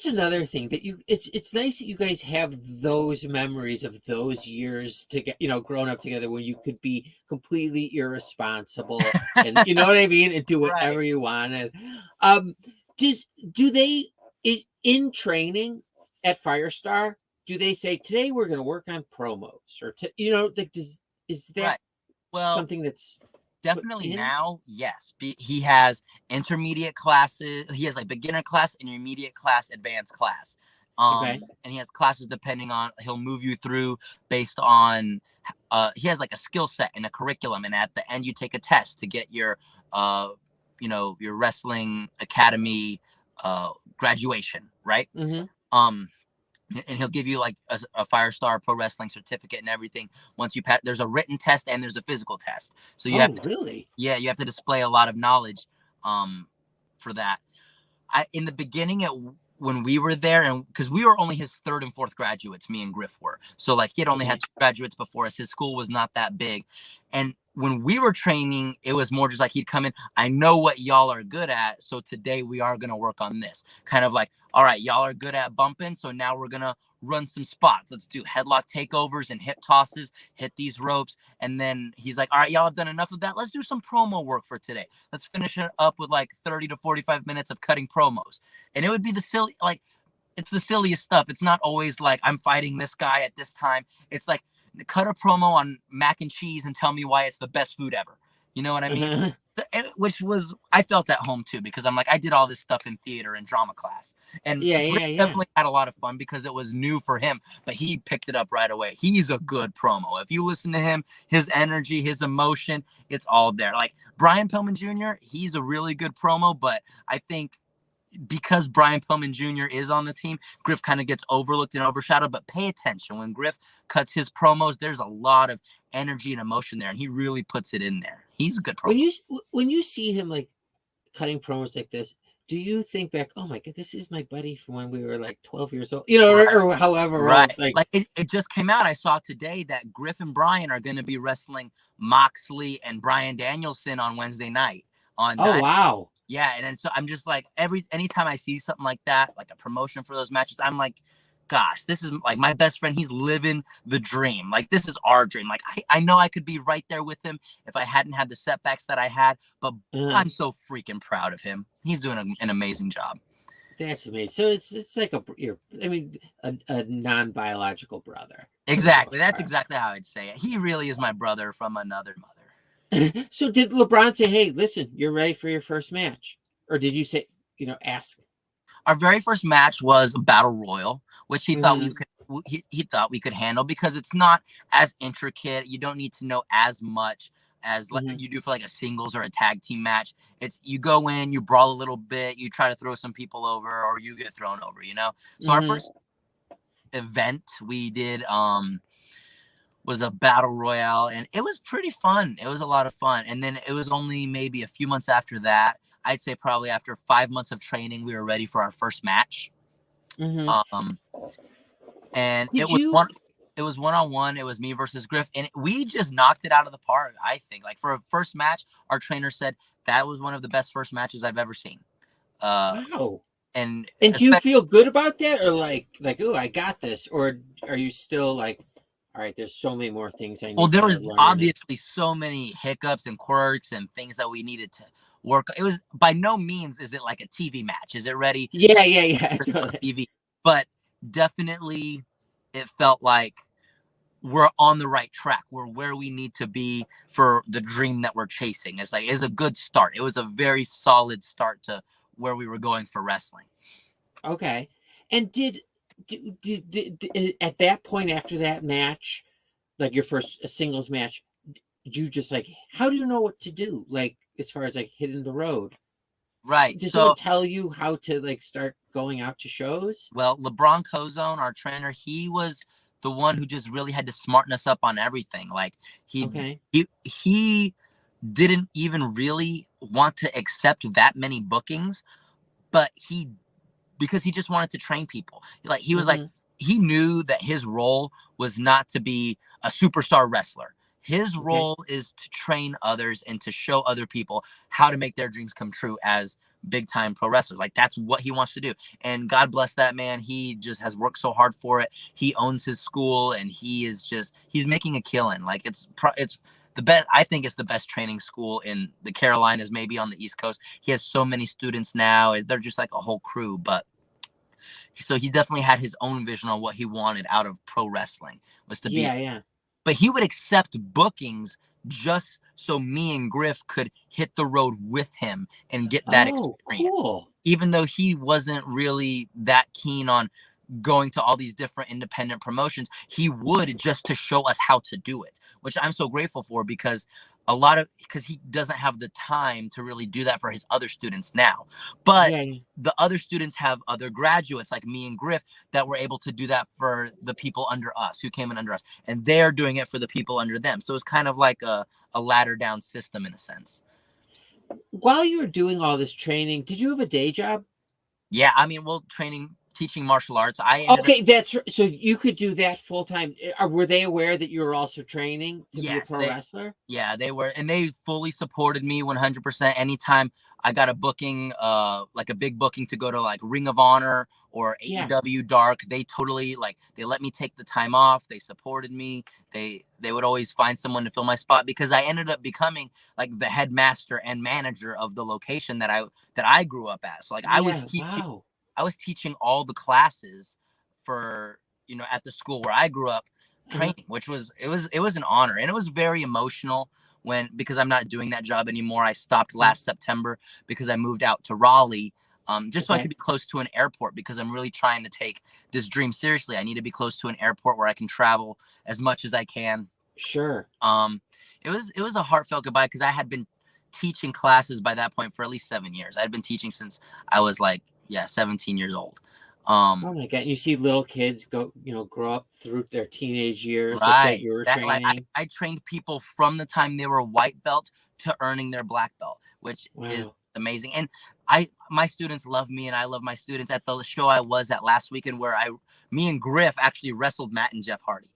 B: another thing that it's nice that you guys have those memories of those years to get, growing up together when you could be completely irresponsible and you know what I mean, and do whatever you wanted. Do they in training at Firestar, do they say today we're going to work on promos or like is that something that's
C: definitely now, yes. He has intermediate classes. He has like beginner class, intermediate class, advanced class. And he has classes depending on, he'll move you through based on, he has like a skill set and a curriculum. And at the end, you take a test to get your, your wrestling academy graduation, right? And he'll give you like a Firestar Pro Wrestling certificate and everything. Once you pass, there's a written test and there's a physical test. So you have to,
B: really?
C: Yeah, you have to display a lot of knowledge for that. In the beginning, when we were there, and because we were only his third and fourth graduates, me and Griff were. So like he had only had 2 graduates before us. His school was not that big. And when we were training, it was more just like he'd come in, I know what y'all are good at, so today we are going to work on this. Kind of like, all right, y'all are good at bumping, so now we're going to run some spots. Let's do headlock takeovers and hip tosses, hit these ropes. And then he's like, all right, y'all have done enough of that. Let's do some promo work for today. Let's finish it up with like 30 to 45 minutes of cutting promos. And it would be it's the silliest stuff. It's not always like I'm fighting this guy at this time. It's like, cut a promo on mac and cheese and tell me why it's the best food ever. You know what I mean? Which was, I felt at home too, because I'm like, I did all this stuff in theater and drama class. And definitely had a lot of fun because it was new for him, but he picked it up right away. He's a good promo. If you listen to him, his energy, his emotion, it's all there. Like Brian Pillman Jr., he's a really good promo, but I think because Brian Pillman Jr. is on the team, Griff kind of gets overlooked and overshadowed. But pay attention. When Griff cuts his promos, there's a lot of energy and emotion there, and he really puts it in there. He's a good promo.
B: When you see him like cutting promos like this, do you think back, oh my God, this is my buddy from when we were like 12 years old, or however old?
C: Like it just came out. I saw today that Griff and Brian are going to be wrestling Moxley and Bryan Danielson on Wednesday night.
B: Wow.
C: Yeah, and then so I'm just like, anytime I see something like that, like a promotion for those matches, I'm like, gosh, this is like my best friend. He's living the dream. Like, this is our dream. Like, I know I could be right there with him if I hadn't had the setbacks that I had, but I'm so freaking proud of him. He's doing an amazing job.
B: That's amazing. So it's like a non-biological brother.
C: Exactly. That's exactly how I'd say it. He really is my brother from another mother.
B: So did LeBron say, hey, listen, you're ready for your first match? Or did you say, ask?
C: Our very first match was a battle royal, which he thought he thought we could handle because it's not as intricate. You don't need to know as much as you do for like a singles or a tag team match. It's you go in, you brawl a little bit, you try to throw some people over, or you get thrown over, So our first event we did was a battle royale, and it was pretty fun. It was a lot of fun. And then it was only maybe a few months after that, I'd say probably after 5 months of training, we were ready for our first match. And it was one-on-one. It was me versus Griff, and we just knocked it out of the park. I think, like, for a first match, our trainer said that was one of the best first matches I've ever seen.
B: Wow. And
C: do
B: you feel good about that, or like, oh, I got this, or are you still like, all right, there's so many more things I need to learn?
C: Well, there was obviously so many hiccups and quirks and things that we needed to work. It was by no means is it like a TV match. Is it ready?
B: Yeah.
C: Totally. TV, but definitely it felt like we're on the right track. We're where we need to be for the dream that we're chasing. It's a good start. It was a very solid start to where we were going for wrestling.
B: Okay. And did at that point after that match, like your first singles match, you just like, how do you know what to do? Like, as far as like hitting the road,
C: right?
B: Does someone tell you how to like start going out to shows?
C: Well, LeBron Cozone, our trainer, he was the one who just really had to smarten us up on everything. Like he didn't even really want to accept that many bookings, but because he just wanted to train people. Like he was like, he knew that his role was not to be a superstar wrestler. His role is to train others and to show other people how to make their dreams come true as big time pro wrestlers. Like that's what he wants to do. And God bless that man. He just has worked so hard for it. He owns his school and he's making a killing. Like it's the best. I think it's the best training school in the Carolinas, maybe on the East Coast. He has so many students now. They're just like a whole crew. But so he definitely had his own vision on what he wanted out of pro wrestling was to be. But he would accept bookings just so me and Griff could hit the road with him and get that experience.
B: Cool.
C: Even though he wasn't really that keen on going to all these different independent promotions, he would just to show us how to do it, which I'm so grateful for because he doesn't have the time to really do that for his other students now. But the other students have other graduates like me and Griff that were able to do that for the people under us who came in under us, and they're doing it for the people under them. So it's kind of like a ladder down system in a sense.
B: While you were doing all this training, did you have a day job?
C: Yeah, I mean, teaching martial arts.
B: That's so you could do that full time. Were they aware that you were also training to be a pro wrestler?
C: Yeah, they were, and they fully supported me 100%. Anytime I got a booking, like a big booking to go to like Ring of Honor or AEW Dark, they totally they let me take the time off. They supported me. They would always find someone to fill my spot because I ended up becoming like the headmaster and manager of the location that I grew up at. So like I was teaching. I was teaching all the classes for, at the school where I grew up training, which was an honor. And it was very emotional because I'm not doing that job anymore. I stopped last September because I moved out to Raleigh, so I could be close to an airport because I'm really trying to take this dream seriously. I need to be close to an airport where I can travel as much as I can.
B: Sure.
C: It was a heartfelt goodbye because I had been teaching classes by that point for at least 7 years. I'd been teaching since I was 17 years old.
B: Oh my God. You see little kids grow up through their teenage years.
C: Right.
B: That you were training.
C: I trained people from the time they were white belt to earning their black belt, which is amazing. And my students love me and I love my students. At the show I was at last weekend where me and Griff actually wrestled Matt and Jeff Hardy,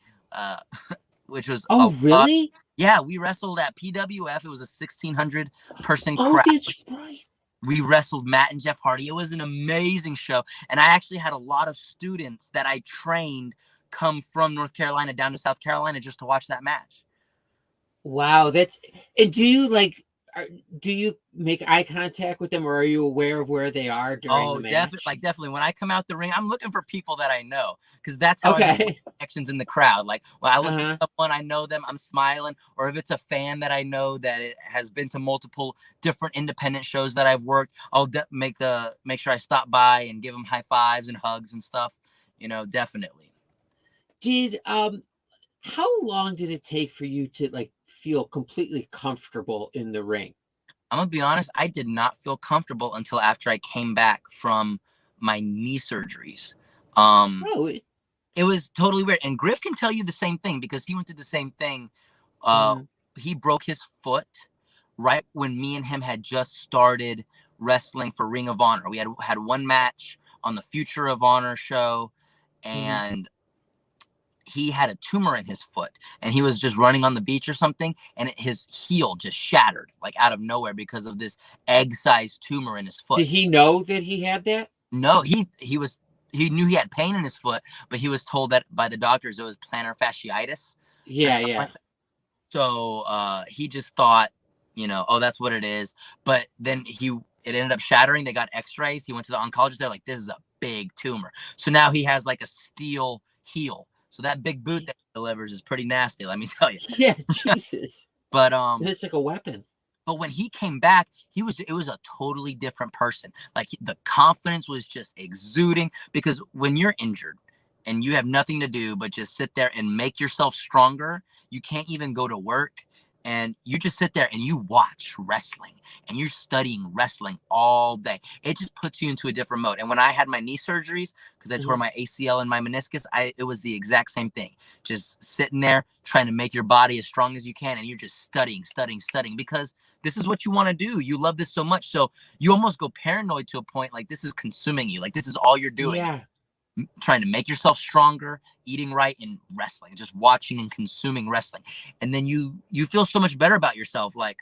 C: which was
B: really?
C: Yeah, we wrestled at PWF. It was a 1,600 person crowd.
B: Oh, that's right.
C: We wrestled Matt and Jeff Hardy. It was an amazing show. And I actually had a lot of students that I trained come from North Carolina down to South Carolina just to watch that match.
B: Wow. And do you make eye contact with them or are you aware of where they are during the match?
C: Definitely. When I come out the ring, I'm looking for people that I know because that's how I make connections in the crowd. Like when I look at someone, I know them, I'm smiling. Or if it's a fan that I know that it has been to multiple different independent shows that I've worked, I'll make sure I stop by and give them high fives and hugs and stuff. Definitely.
B: How long did it take for you to feel completely comfortable in the ring?
C: I'm gonna be honest, I did not feel comfortable until after I came back from my knee surgeries. It was totally weird. And Griff can tell you the same thing because he went through the same thing. He broke his foot right when me and him had just started wrestling for Ring of Honor. We had one match on the Future of Honor show, and he had a tumor in his foot and he was just running on the beach or something. And his heel just shattered out of nowhere because of this egg-sized tumor in his foot.
B: Did he know that he had that?
C: No, he knew he had pain in his foot, but he was told that by the doctors it was plantar fasciitis.
B: Yeah.
C: So he just thought, that's what it is. But then it ended up shattering. They got x-rays. He went to the oncologist. They're like, this is a big tumor. So now he has a steel heel. So that big boot that he delivers is pretty nasty, let me tell you.
B: Yeah, Jesus.
C: But
B: it's like a weapon.
C: But when he came back, it was a totally different person. The confidence was just exuding because when you're injured and you have nothing to do but just sit there and make yourself stronger, you can't even go to work. and you just sit there and you watch wrestling and you're studying wrestling all day. It just puts you into a different mode. And when I had my knee surgeries, because I tore my ACL and my meniscus, it was the exact same thing. Just sitting there trying to make your body as strong as you can, and you're just studying, because this is what you want to do. You love this so much. So you almost go paranoid to a point, like this is consuming you. Like this is all you're doing.
B: Yeah.
C: Trying to make yourself stronger, eating right, and wrestling, just watching and consuming wrestling. And then you feel so much better about yourself. Like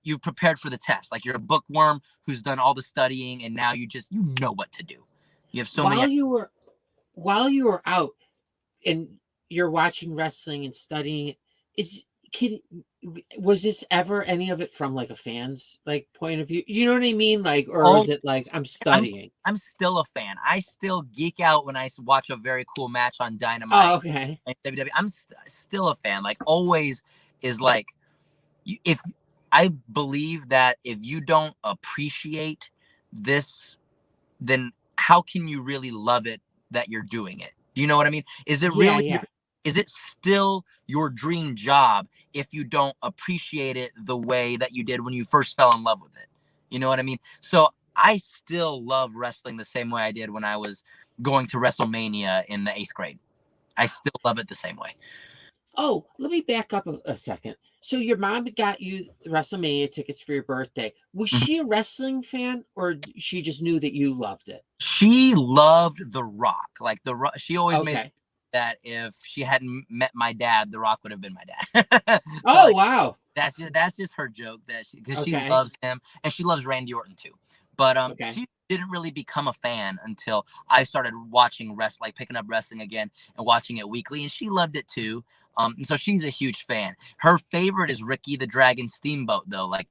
C: you've prepared for the test. Like you're a bookworm who's done all the studying, and now you know what to do. You have so many.
B: While you were out and you're watching wrestling and studying, was this ever any of it from like a fan's like point of view? You know what I mean? Like, or is it like I'm studying?
C: I'm still a fan. I still geek out when I watch a very cool match on Dynamite.
B: Oh, okay.
C: And WWE. I'm still a fan. Like always is like, if I believe that if you don't appreciate this, then how can you really love it that you're doing it? Do you know what I mean? Is it really?
B: Yeah.
C: Is it still your dream job if you don't appreciate it the way that you did when you first fell in love with it? You know what I mean? So I still love wrestling the same way I did when I was going to WrestleMania in the 8th grade. I still love it the same way.
B: Oh, let me back up a second. So your mom got you WrestleMania tickets for your birthday. Was she a wrestling fan, or she just knew that you loved it?
C: She loved The Rock. Like The Rock. She always made that if she hadn't met my dad, The Rock would have been my dad.
B: So wow.
C: That's just her joke, that she loves him, and she loves Randy Orton too. But she didn't really become a fan until I started watching wrestling, like picking up wrestling again and watching it weekly, and she loved it too. And so she's a huge fan. Her favorite is Ricky the Dragon Steamboat, though. Like,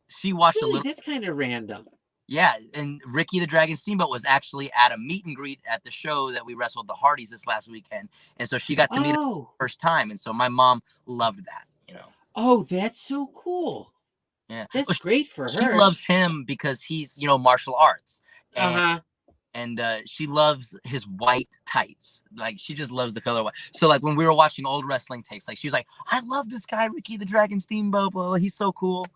C: she watched a little.
B: That's kind of random.
C: Yeah, and Ricky the Dragon Steamboat was actually at a meet and greet at the show that we wrestled the Hardys this last weekend, and so she got to meet him for the first time, and so my mom loved that. You know.
B: Oh, that's so cool.
C: Yeah,
B: that's great for her.
C: She loves him because he's martial arts. And she loves his white tights. Like, she just loves the color white. So, like, when we were watching old wrestling tapes, like, she was like, I love this guy, Ricky the Dragon Steamboat. Oh, he's so cool.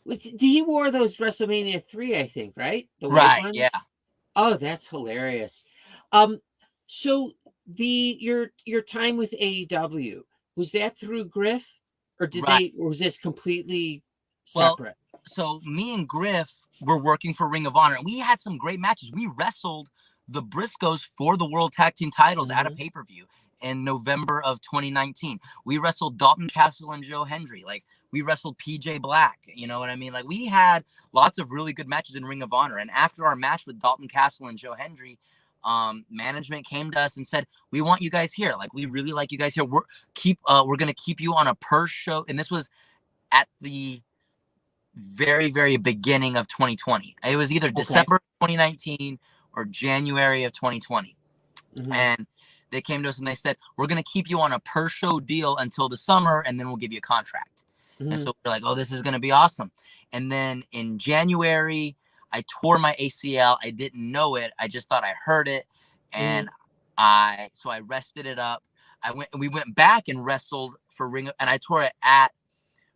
B: He wore those WrestleMania 3, I think, right? The
C: white
B: ones?
C: Yeah.
B: Oh, that's hilarious. So your time with AEW, was that through Griff? Or or was this completely separate?
C: Well, so me and Griff were working for Ring of Honor, and we had some great matches. We wrestled the Briscoes for the World Tag Team titles at a pay-per-view in November of 2019. We wrestled Dalton Castle and Joe Hendry. Like, we wrestled PJ Black. You know what I mean? Like, we had lots of really good matches in Ring of Honor. And after our match with Dalton Castle and Joe Hendry, management came to us and said, we want you guys here. Like, we really like you guys here. We're going to keep you on a per show. And this was at the very, very beginning of 2020. It was either December 2019 or January of 2020. And they came to us and they said, we're going to keep you on a per show deal until the summer, and then we'll give you a contract. And so we're like, oh, this is going to be awesome. And then in January, I tore my ACL. I didn't know it. I just thought I hurt it. And so I rested it up. We went back and wrestled for and I tore it at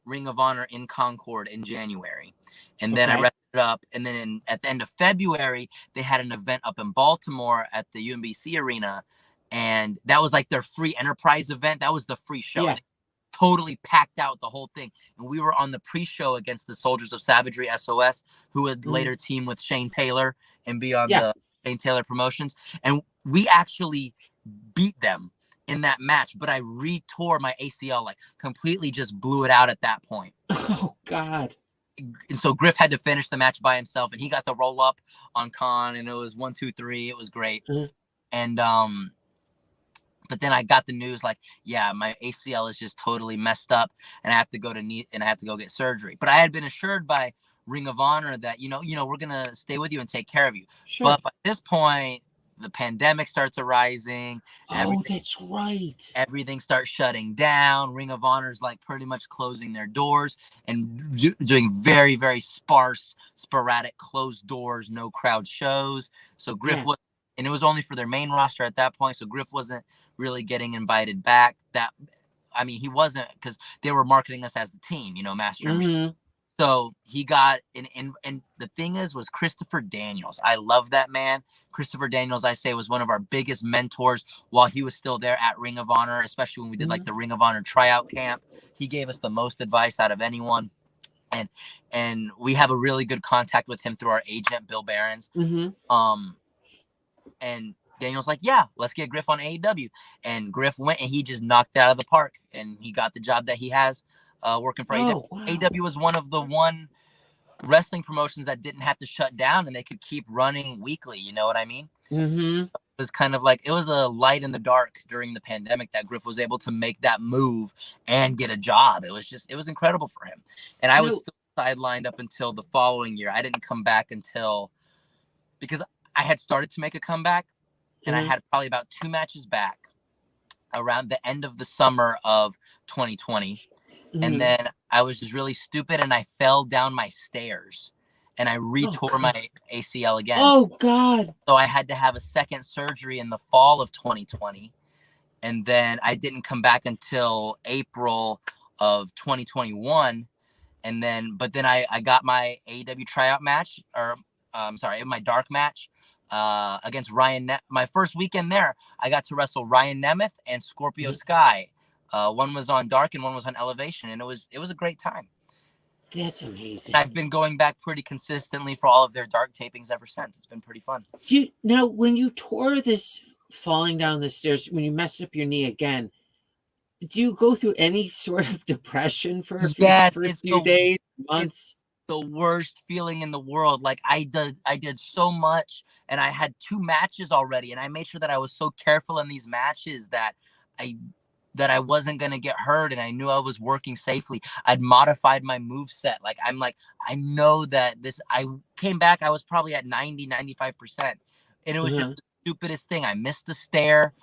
C: Ring of Honor in Concord in January. And then I rested it up. And then at the end of February, they had an event up in Baltimore at the UMBC Arena. And that was like their free enterprise event. That was the free show.
B: Yeah.
C: They totally packed out the whole thing. And we were on the pre-show against the Soldiers of Savagery, SOS, who would later team with Shane Taylor and be on the Shane Taylor Promotions. And we actually beat them in that match, but I re-tore my ACL, like completely just blew it out at that point.
B: Oh, God.
C: And so Griff had to finish the match by himself, and he got the roll up on Khan, and it was 1, 2, 3. It was great. And but then I got the news, like, yeah, my ACL is just totally messed up, and I have to go get surgery. But I had been assured by Ring of Honor that, you know, we're gonna stay with you and take care of you.
B: Sure.
C: But by this point, the pandemic starts arising.
B: Oh, that's right.
C: Everything starts shutting down. Ring of Honor's like pretty much closing their doors and doing very, very sporadic closed doors, no crowd shows. So Griff was, and it was only for their main roster at that point. So Griff wasn't really getting invited back. That I mean, he wasn't, because they were marketing us as the team, you know, Master and
B: Mhm.
C: So he got and the thing was Christopher Daniels. I love that man. Christopher Daniels, I say, was one of our biggest mentors while he was still there at Ring of Honor, especially when we did like the Ring of Honor tryout camp. He gave us the most advice out of anyone. And we have a really good contact with him through our agent, Bill Behrens.
B: Mhm.
C: And Daniel's like, yeah, let's get Griff on AEW. And Griff went and he just knocked it out of the park. And he got the job that he has working for AEW.
B: Wow.
C: AEW was one of the wrestling promotions that didn't have to shut down and they could keep running weekly. You know what I mean?
B: Mm-hmm.
C: It was kind of like, it was a light in the dark during the pandemic that Griff was able to make that move and get a job. It was incredible for him. And I was still sidelined up until the following year. I didn't come back because I had started to make a comeback and I had probably about 2 matches back around the end of the summer of 2020. And then I was just really stupid and I fell down my stairs and I retore my ACL again.
B: Oh, God.
C: So I had to have a second surgery in the fall of 2020. And then I didn't come back until April of 2021. But then I got my AEW tryout match, my dark match against Ryan. My first weekend there, I got to wrestle Ryan Nemeth and Scorpio Sky. One was on Dark and one was on Elevation, and it was a great time.
B: That's amazing.
C: I've been going back pretty consistently for all of their Dark tapings ever since. It's been pretty fun.
B: Now, when you tore this falling down the stairs, when you messed up your knee again, do you go through any sort of depression for a few days, months?
C: It's the worst feeling in the world. Like I did so much, and I had 2 matches already, and I made sure that I was so careful in these matches that I wasn't going to get hurt, and I knew I was working safely. I'd modified my move set. I know that I came back, I was probably at 90-95%, and it was just the stupidest thing. I missed the stair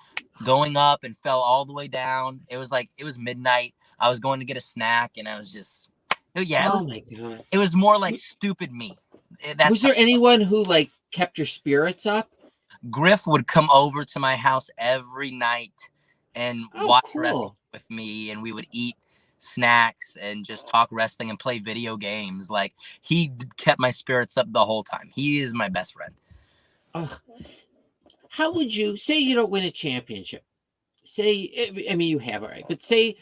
C: going up and fell all the way down. It was midnight. I was going to get a snack, and I was just, my God. It was more like stupid me.
B: Was there anyone who kept your spirits up?
C: Griff would come over to my house every night and watch wrestling with me, and we would eat snacks and just talk wrestling and play video games. Like, he kept my spirits up the whole time. He is my best friend.
B: How would you say you don't win a championship? Say, I mean, you have, all right, but say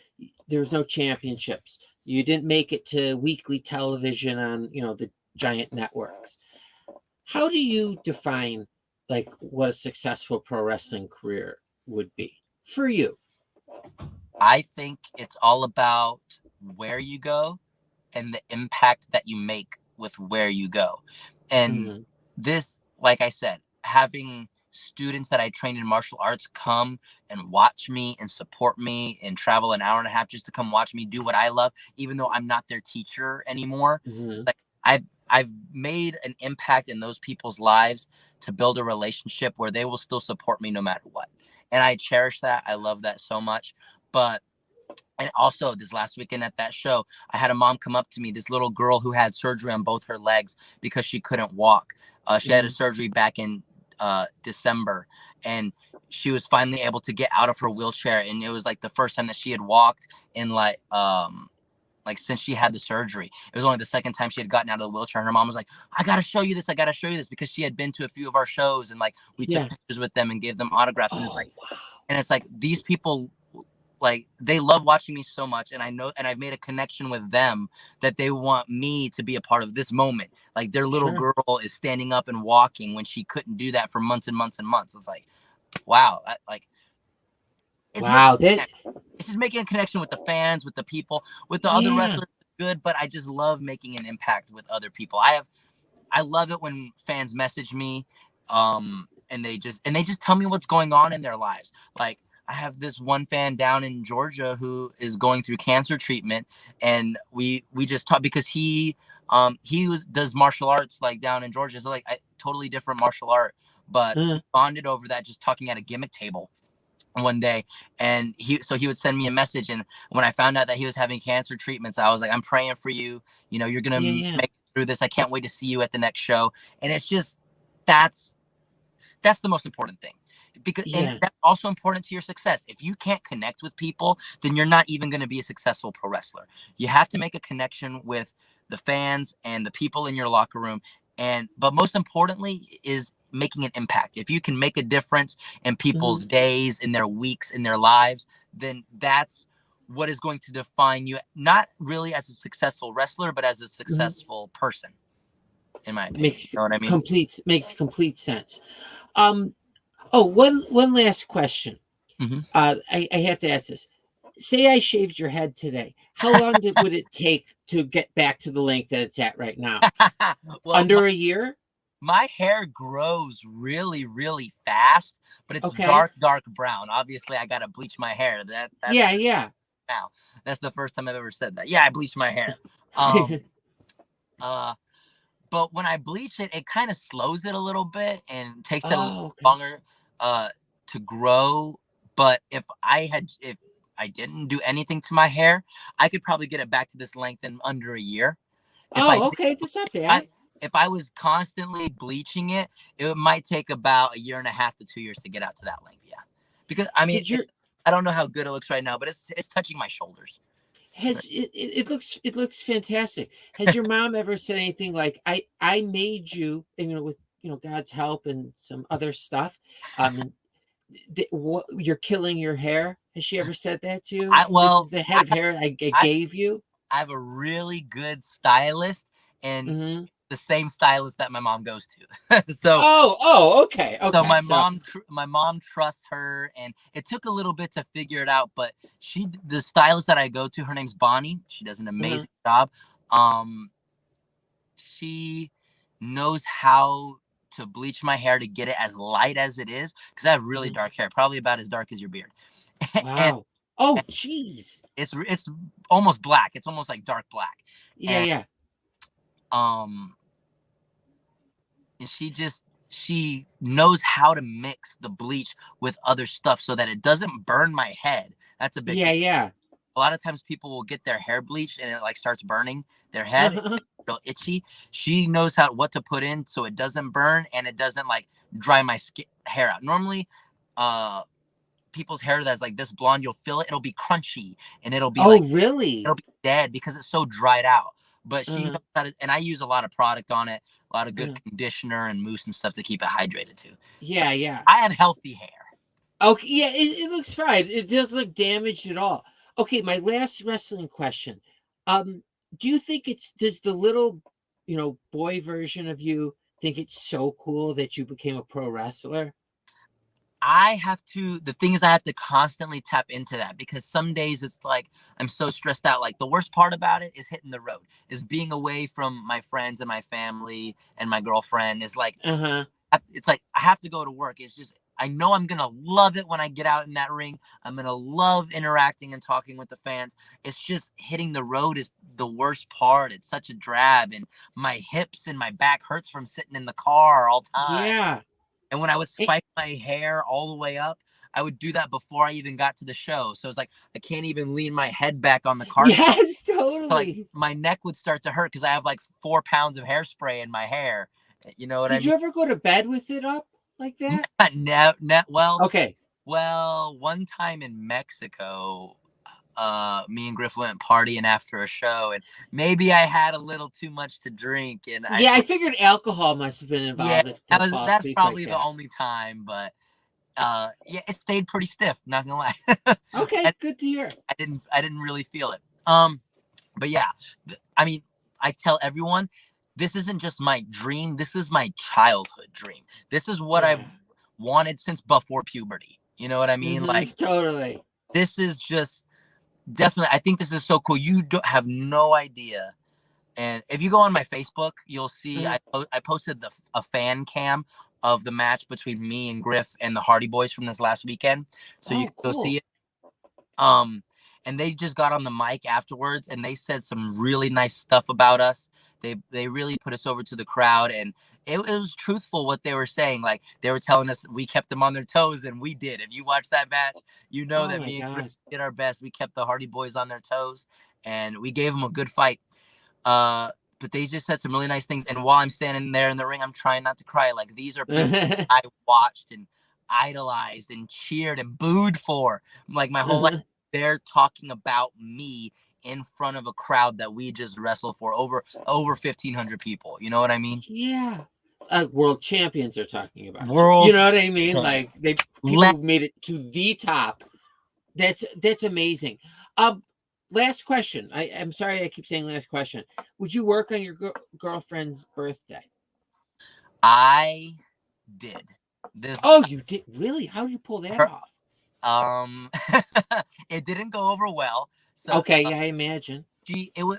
B: there's no championships. You didn't make it to weekly television on, the giant networks. How do you define what a successful pro wrestling career would be for you?
C: I think it's all about where you go and the impact that you make with where you go. And this, like I said, having students that I trained in martial arts come and watch me and support me and travel an hour and a half just to come watch me do what I love, even though I'm not their teacher anymore. I've made an impact in those people's lives to build a relationship where they will still support me no matter what. And I cherish that. I love that so much. And also this last weekend at that show, I had a mom come up to me, this little girl who had surgery on both her legs because she couldn't walk. She had a surgery back in December, and she was finally able to get out of her wheelchair. And it was the first time that she had walked in since she had the surgery. It was only the second time she had gotten out of the wheelchair. And her mom was like, I got to show you this. Because she had been to a few of our shows, and we took pictures with them and gave them autographs. And it's these people, they love watching me so much. And I know, and I've made a connection with them that they want me to be a part of this moment. Their little girl is standing up and walking when she couldn't do that for months and months and months. It's wow. It's just making a connection with the fans, with the people, with the other wrestlers. Good, but I just love making an impact with other people. I love it when fans message me, and they just tell me what's going on in their lives. I have this one fan down in Georgia who is going through cancer treatment, and we just talk because he does martial arts down in Georgia. So totally different martial art, but we bonded over that just talking at a gimmick table one day. And he would send me a message, and when I found out that he was having cancer treatments, I was like, I'm praying for you. You're gonna make it through this. I can't wait to see you at the next show. And it's just that's the most important thing. because
B: Yeah.
C: and that's also important to your success. If you can't connect with people, then you're not even going to be a successful pro wrestler. You have to make a connection with the fans and the people in your locker room, but most importantly is making an impact. If you can make a difference in people's days, in their weeks, in their lives, then that's what is going to define you, not really as a successful wrestler, but as a successful person, in my opinion. You know what I mean?
B: Makes complete sense. One last question. I have to ask this. Say I shaved your head today. How long would it take to get back to the length that it's at right now?
C: Well,
B: Under a year?
C: my hair grows really, really fast, but it's dark brown. Obviously, I gotta bleach my hair. That's
B: Yeah.
C: now. That's the first time I've ever said that. Yeah, I bleached my hair. But when I bleach it, it kind of slows it a little bit and takes it a little longer to grow. But if I didn't do anything to my hair, I could probably get it back to this length in under a year.
B: That's not bad.
C: If I was constantly bleaching it, it might take about 1.5 to 2 years to get out to that length. Yeah, because I mean, I don't know how good it looks right now, but it's touching my shoulders.
B: It looks fantastic. Has your mom ever said anything like I made you, with God's help and some other stuff? You're killing your hair. Has she ever said that to you? This is the head of hair I gave you.
C: I have a really good stylist, and the same stylist that my mom goes to. So
B: okay.
C: So my mom trusts her, and it took a little bit to figure it out, but the stylist that I go to, her name's Bonnie. She does an amazing job. She knows how to bleach my hair to get it as light as it is, because I have really dark hair, probably about as dark as your beard.
B: Wow. Oh, jeez.
C: It's almost black. It's almost like dark black.
B: Yeah.
C: And she knows how to mix the bleach with other stuff so that it doesn't burn my head. That's a big thing.
B: Yeah.
C: A lot of times people will get their hair bleached and it like starts burning their head. It's real itchy. She knows what to put in so it doesn't burn and it doesn't like dry my hair out. Normally, people's hair that's like this blonde, you'll feel it, it'll be crunchy and it'll be
B: really?
C: It'll be dead because it's so dried out. But she knows how to, and I use a lot of product on it, a lot of good conditioner and mousse and stuff to keep it hydrated too.
B: Yeah.
C: I have healthy hair.
B: Okay, yeah, it looks fine. It doesn't look damaged at all. Okay, my last wrestling question. Do you think does the little, boy version of you think it's so cool that you became a pro wrestler?
C: The thing is I have to constantly tap into that, because some days it's like I'm so stressed out. Like the worst part about it is hitting the road, is being away from my friends and my family and my girlfriend. Is like, it's like I have to go to work. It's just, I know I'm going to love it when I get out in that ring. I'm going to love interacting and talking with the fans. It's just hitting the road is the worst part. It's such a drab, and my hips and my back hurts from sitting in the car all the time.
B: Yeah.
C: And when I would spike my hair all the way up, I would do that before I even got to the show. So it's like I can't even lean my head back on the carpet.
B: Yes, totally.
C: So like my neck would start to hurt because I have like 4 pounds of hairspray in my hair. You know what I mean?
B: Did you ever go to bed with it up like that?
C: Well, one time in Mexico, me and Griff went partying after a show, and maybe I had a little too much to drink, and
B: I figured alcohol must have been involved.
C: Yeah, that's probably the only time, but it stayed pretty stiff, not gonna lie.
B: Okay, good to hear.
C: I didn't really feel it. But yeah, I mean, I tell everyone, this isn't just my dream, this is my childhood dream. This is what I've wanted since before puberty. You know what I mean? Like,
B: totally.
C: This is just definitely, I think this is so cool. You don't have no idea. And if you go on my Facebook, you'll see I posted a fan cam of the match between me and Griff and the Hardy Boys from this last weekend. So you can go see it. And they just got on the mic afterwards and they said some really nice stuff about us. They really put us over to the crowd, and it was truthful what they were saying. Like, they were telling us we kept them on their toes, and we did. If you watch that match, you know that me and Griff did our best. We kept the Hardy Boys on their toes, and we gave them a good fight. But they just said some really nice things. And while I'm standing there in the ring, I'm trying not to cry. Like, these are people I watched and idolized and cheered and booed for. Like my whole life, they're talking about me in front of a crowd that we just wrestled for over 1,500 people. You know what I mean?
B: Yeah. World champions are talking about
C: World,
B: you know what I mean? Like people who've made it to the top. That's amazing. Last question. I'm sorry I keep saying last question. Would you work on your girlfriend's birthday?
C: I did this.
B: Oh, you did? Really? How did you pull that off?
C: It didn't go over well. So
B: okay, yeah, I imagine.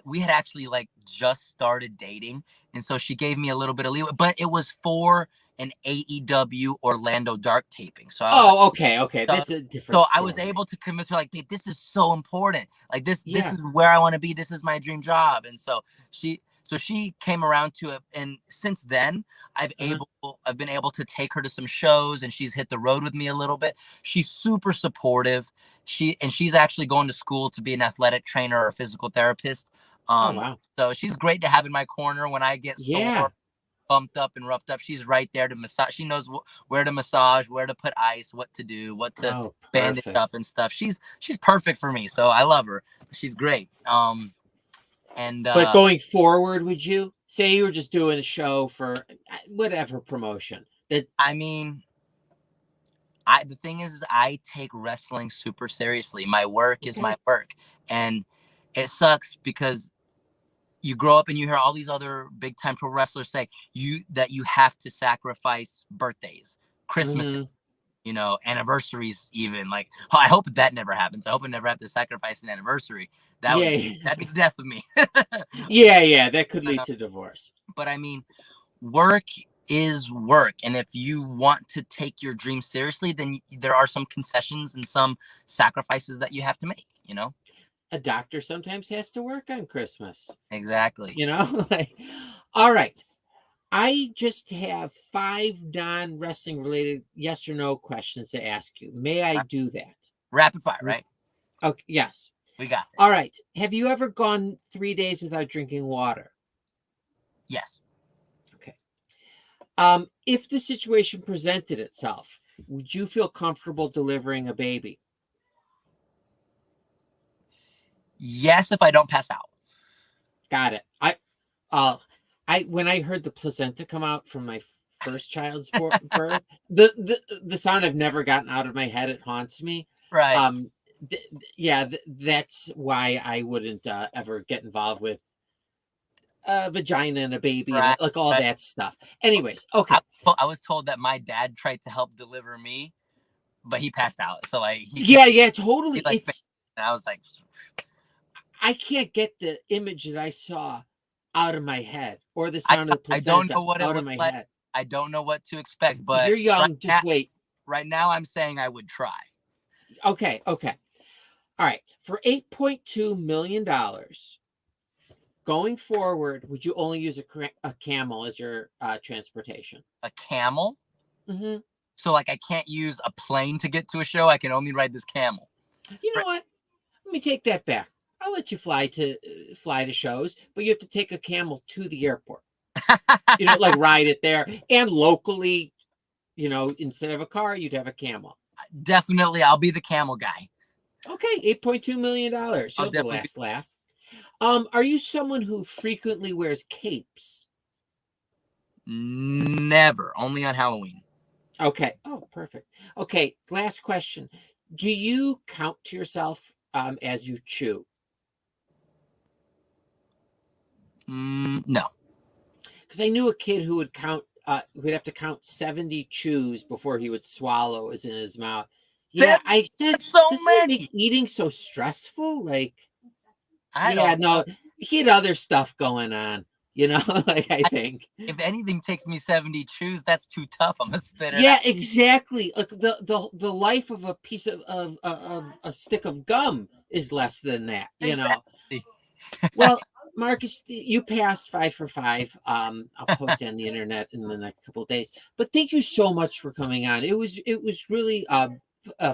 C: We had actually like just started dating, and so she gave me a little bit of leeway, but it was for an AEW Orlando Dark taping. So
B: okay. That's a different
C: So
B: story.
C: I was able to convince her, like, babe, this is so important. Like this
B: Yeah.
C: is where I want to be. This is my dream job. And so she came around to it. And since then, I've been able to take her to some shows, and she's hit the road with me a little bit. She's super supportive. She's actually going to school to be an athletic trainer or a physical therapist.
B: Oh, wow.
C: So she's great to have in my corner when I get sore, bumped up and roughed up. She's right there to massage. She knows where to massage, where to put ice, what to do, what to bandage up and stuff. She's perfect for me. So I love her. She's great. But
B: going forward, would you say you were just doing a show for whatever promotion? The
C: thing is I take wrestling super seriously. My work is my work, and it sucks because you grow up and you hear all these other big time pro wrestlers say that you have to sacrifice birthdays, Christmas, anniversaries, even. Like, I hope that never happens. I hope I never have to sacrifice an anniversary. That'd be the death of me.
B: yeah, that could lead to divorce.
C: But I mean, work is work, and if you want to take your dream seriously, then there are some concessions and some sacrifices that you have to make.
B: A doctor sometimes has to work on Christmas.
C: Exactly.
B: All right. I just have 5 non-wrestling related yes or no questions to ask you. May I do that?
C: Rapid fire, right?
B: Okay. Yes.
C: We got it.
B: All right. Have you ever gone 3 days without drinking water?
C: Yes.
B: Okay. If the situation presented itself, would you feel comfortable delivering a baby?
C: Yes, if I don't pass out.
B: Got it. When I heard the placenta come out from my first child's birth, the sound I've never gotten out of my head, it haunts me.
C: Right.
B: That's why I wouldn't ever get involved with a vagina and a baby,
C: right,
B: like all that stuff. Anyways, okay.
C: I was told that my dad tried to help deliver me, but he passed out. So like,
B: totally.
C: And I was like,
B: I can't get the image that I saw out of my head, or the sound of the placenta out of my head.
C: I don't know what to expect, but
B: you're young. Just wait.
C: Right now, I'm saying I would try.
B: Okay. All right. For $8.2 million, going forward, would you only use a camel as your transportation?
C: A camel?
B: Mm-hmm.
C: So like, I can't use a plane to get to a show. I can only ride this camel.
B: You know what? Let me take that back. I'll let you fly to shows, but you have to take a camel to the airport. Like ride it there, and locally, instead of a car, you'd have a camel.
C: Definitely, I'll be the camel guy.
B: Okay, $8.2 million. You'll the last laugh. Are you someone who frequently wears capes?
C: Never, only on Halloween.
B: Okay. Oh, perfect. Okay, last question. Do you count to yourself as you chew?
C: No.
B: Because I knew a kid who would who'd have to count 70 chews before he would swallow is in his mouth. Yeah,
C: that's so many.
B: Make eating so stressful? Like,
C: no,
B: he had other stuff going on. I think
C: if anything takes me 70 chews, that's too tough. I'm gonna spit it.
B: Yeah, exactly. Like the life of a piece of a stick of gum is less than that.
C: Exactly.
B: Well, Marcus, you passed 5 for 5. I'll post it on the internet in the next couple of days. But thank you so much for coming on. It was really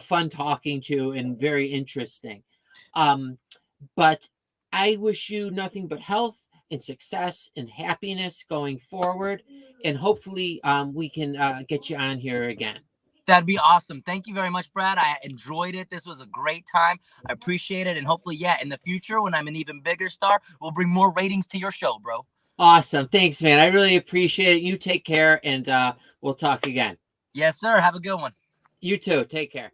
B: fun talking to you and very interesting. But I wish you nothing but health and success and happiness going forward. And hopefully we can get you on here again.
C: That'd be awesome. Thank you very much, Brad. I enjoyed it. This was a great time. I appreciate it. And hopefully, in the future, when I'm an even bigger star, we'll bring more ratings to your show, bro.
B: Awesome. Thanks, man. I really appreciate it. You take care, and we'll talk again.
C: Yes, sir. Have a good one.
B: You too. Take care.